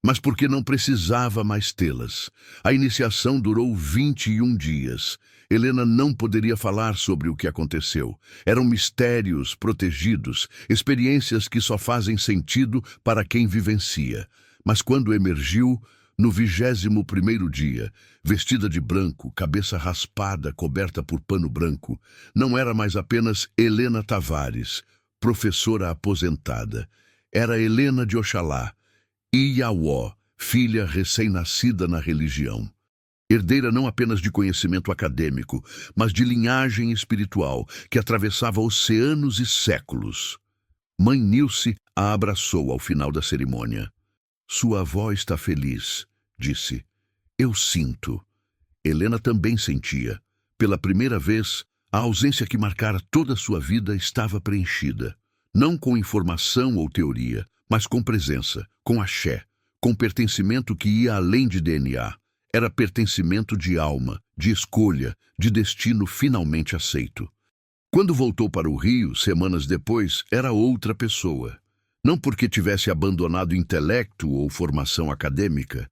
mas porque não precisava mais tê-las. A iniciação durou 21 dias. Helena não poderia falar sobre o que aconteceu. Eram mistérios protegidos, experiências que só fazem sentido para quem vivencia. Mas quando emergiu, no 21º dia, vestida de branco, cabeça raspada, coberta por pano branco, não era mais apenas Helena Tavares, professora aposentada. Era Helena de Oxalá, Iauó, filha recém-nascida na religião. Herdeira não apenas de conhecimento acadêmico, mas de linhagem espiritual que atravessava oceanos e séculos. Mãe Nilce a abraçou ao final da cerimônia. Sua avó está feliz, disse. Eu sinto. Helena também sentia. Pela primeira vez, A ausência que marcara toda a sua vida estava preenchida, não com informação ou teoria, mas com presença, com axé, com pertencimento que ia além de DNA. Era pertencimento de alma, de escolha, de destino finalmente aceito. Quando voltou para o Rio, semanas depois, era outra pessoa. Não porque tivesse abandonado intelecto ou formação acadêmica,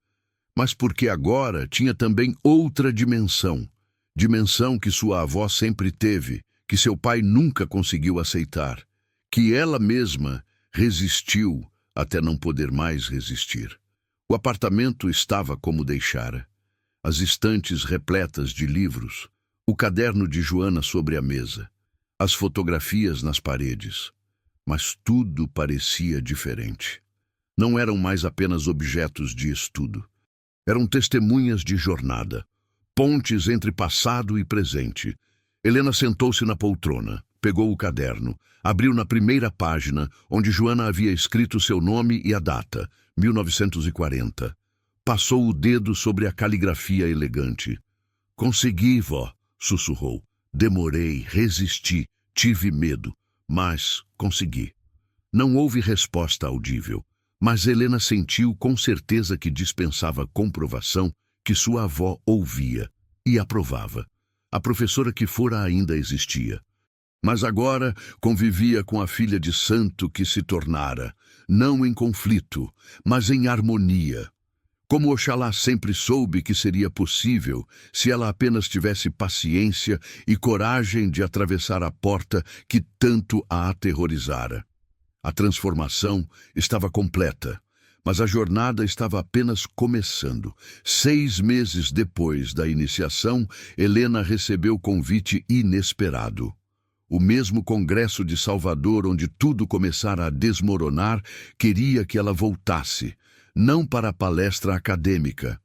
mas porque agora tinha também outra dimensão. Dimensão que sua avó sempre teve, que seu pai nunca conseguiu aceitar, que ela mesma resistiu até não poder mais resistir. O apartamento estava como deixara. As estantes repletas de livros, o caderno de Joana sobre a mesa, as fotografias nas paredes. Mas tudo parecia diferente. Não eram mais apenas objetos de estudo. Eram testemunhas de jornada, pontes entre passado e presente. Helena sentou-se na poltrona, pegou o caderno, abriu na primeira página, onde Joana havia escrito seu nome e a data, 1940. Passou o dedo sobre a caligrafia elegante. Consegui, vó, sussurrou. Demorei, resisti, tive medo, mas consegui. Não houve resposta audível, mas Helena sentiu com certeza que dispensava comprovação que sua avó ouvia e aprovava. A professora que fora ainda existia. Mas agora convivia com a filha de santo que se tornara, não em conflito, mas em harmonia. Como Oxalá sempre soube que seria possível se ela apenas tivesse paciência e coragem de atravessar a porta que tanto a aterrorizara. A transformação estava completa, mas a jornada estava apenas começando. 6 meses depois da iniciação, Helena recebeu convite inesperado. O mesmo Congresso de Salvador, onde tudo começara a desmoronar, queria que ela voltasse, não para a palestra acadêmica,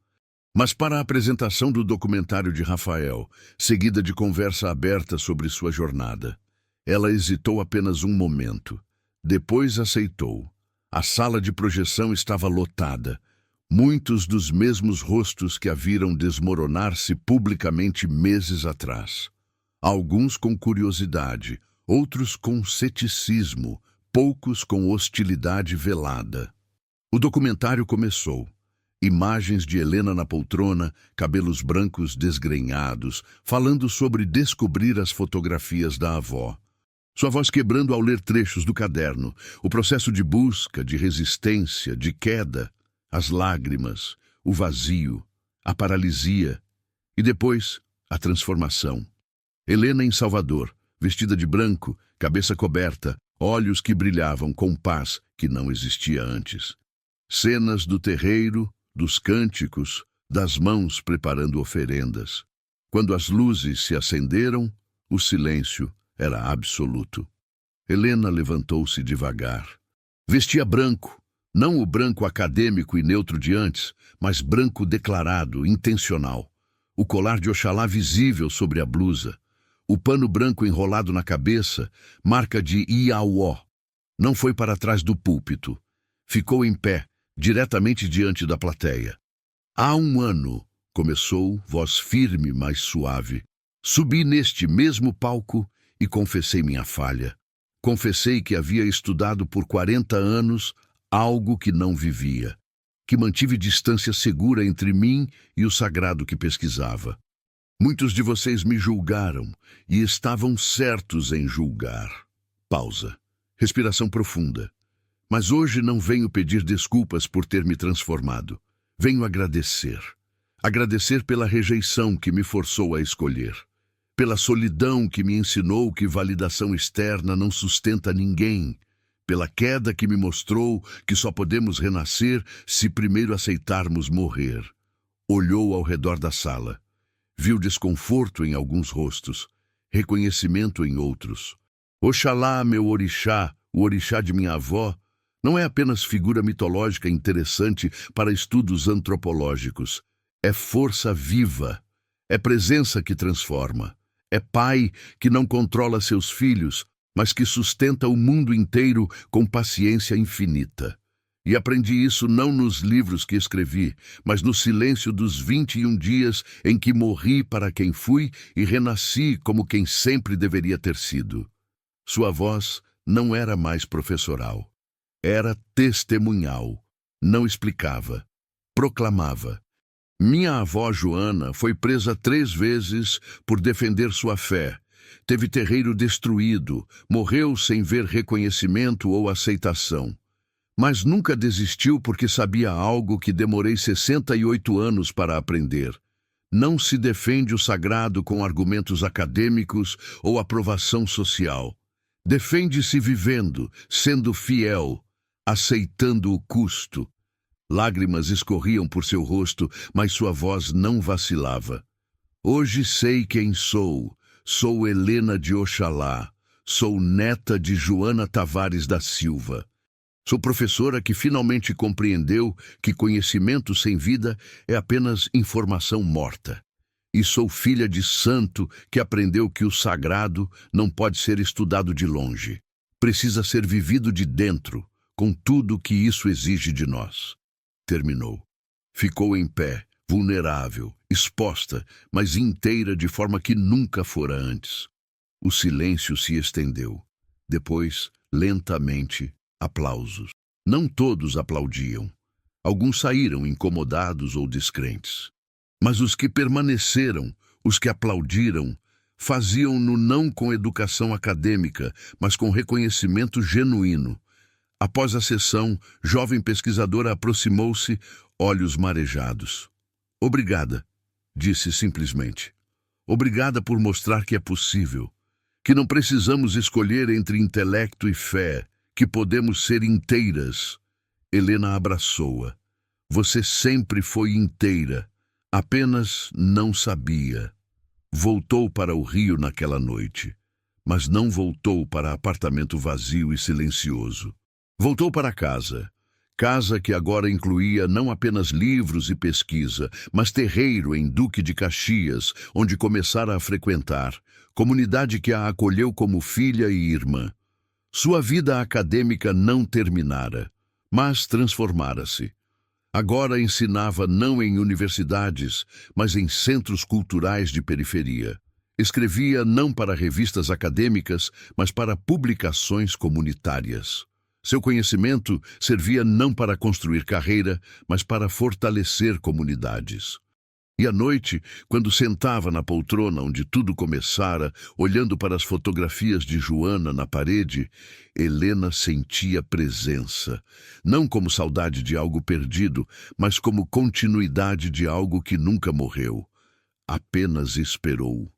mas para a apresentação do documentário de Rafael, seguida de conversa aberta sobre sua jornada. Ela hesitou apenas um momento. Depois aceitou. A sala de projeção estava lotada. Muitos dos mesmos rostos que a viram desmoronar-se publicamente meses atrás. Alguns com curiosidade, outros com ceticismo, poucos com hostilidade velada. O documentário começou. Imagens de Helena na poltrona, cabelos brancos desgrenhados, falando sobre descobrir as fotografias da avó. Sua voz quebrando ao ler trechos do caderno, o processo de busca, de resistência, de queda, as lágrimas, o vazio, a paralisia e depois a transformação. Helena em Salvador, vestida de branco, cabeça coberta, olhos que brilhavam com paz que não existia antes. Cenas do terreiro, dos cânticos, das mãos preparando oferendas. Quando as luzes se acenderam, o silêncio era absoluto. Helena levantou-se devagar. Vestia branco, não o branco acadêmico e neutro de antes, mas branco declarado, intencional. O colar de Oxalá visível sobre a blusa. O pano branco enrolado na cabeça, marca de Iauó. Não foi para trás do púlpito. Ficou em pé, diretamente diante da plateia. Há 1 ano, começou, voz firme, mas suave. Subi neste mesmo palco e confessei minha falha. Confessei que havia estudado por 40 anos algo que não vivia, que mantive distância segura entre mim e o sagrado que pesquisava. Muitos de vocês me julgaram e estavam certos em julgar. Pausa. Respiração profunda. Mas hoje não venho pedir desculpas por ter me transformado. Venho agradecer. Agradecer pela rejeição que me forçou a escolher. Pela solidão que me ensinou que validação externa não sustenta ninguém. Pela queda que me mostrou que só podemos renascer se primeiro aceitarmos morrer. Olhou ao redor da sala. Viu desconforto em alguns rostos, reconhecimento em outros. Oxalá, meu orixá, o orixá de minha avó, não é apenas figura mitológica interessante para estudos antropológicos. É força viva. É presença que transforma. É pai que não controla seus filhos, mas que sustenta o mundo inteiro com paciência infinita. E aprendi isso não nos livros que escrevi, mas no silêncio dos 21 dias em que morri para quem fui e renasci como quem sempre deveria ter sido. Sua voz não era mais professoral. Era testemunhal. Não explicava. Proclamava. Minha avó Joana foi presa 3 vezes por defender sua fé. Teve terreiro destruído, morreu sem ver reconhecimento ou aceitação. Mas nunca desistiu porque sabia algo que demorei 68 anos para aprender. Não se defende o sagrado com argumentos acadêmicos ou aprovação social. Defende-se vivendo, sendo fiel, aceitando o custo. Lágrimas escorriam por seu rosto, mas sua voz não vacilava. Hoje sei quem sou. Sou Helena de Oxalá. Sou neta de Joana Tavares da Silva. Sou professora que finalmente compreendeu que conhecimento sem vida é apenas informação morta. E sou filha de santo que aprendeu que o sagrado não pode ser estudado de longe. Precisa ser vivido de dentro, com tudo que isso exige de nós. Terminou. Ficou em pé, vulnerável, exposta, mas inteira de forma que nunca fora antes. O silêncio se estendeu. Depois, lentamente, aplausos. Não todos aplaudiam. Alguns saíram incomodados ou descrentes. Mas os que permaneceram, os que aplaudiram, faziam-no não com educação acadêmica, mas com reconhecimento genuíno. Após a sessão, jovem pesquisadora aproximou-se, olhos marejados. Obrigada, disse simplesmente. Obrigada por mostrar que é possível, que não precisamos escolher entre intelecto e fé, que podemos ser inteiras. Helena abraçou-a. Você sempre foi inteira, apenas não sabia. Voltou para o rio naquela noite, mas não voltou para apartamento vazio e silencioso. Voltou para casa. Casa que agora incluía não apenas livros e pesquisa, mas terreiro em Duque de Caxias, onde começara a frequentar, comunidade que a acolheu como filha e irmã. Sua vida acadêmica não terminara, mas transformara-se. Agora ensinava não em universidades, mas em centros culturais de periferia. Escrevia não para revistas acadêmicas, mas para publicações comunitárias. Seu conhecimento servia não para construir carreira, mas para fortalecer comunidades. E à noite, quando sentava na poltrona onde tudo começara, olhando para as fotografias de Joana na parede, Helena sentia presença, não como saudade de algo perdido, mas como continuidade de algo que nunca morreu. Apenas esperou.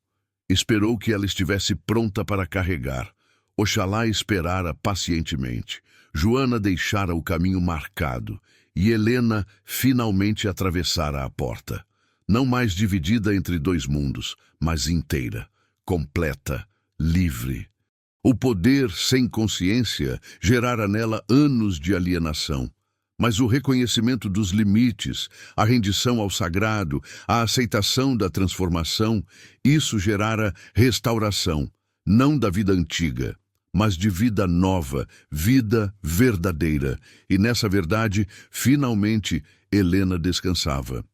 Esperou que ela estivesse pronta para carregar. Oxalá esperara pacientemente. Joana deixara o caminho marcado, e Helena finalmente atravessara a porta. Não mais dividida entre 2 mundos, mas inteira, completa, livre. O poder sem consciência gerara nela anos de alienação. Mas o reconhecimento dos limites, a rendição ao sagrado, a aceitação da transformação, isso gerara restauração, não da vida antiga, mas de vida nova, vida verdadeira. E nessa verdade, finalmente, Helena descansava.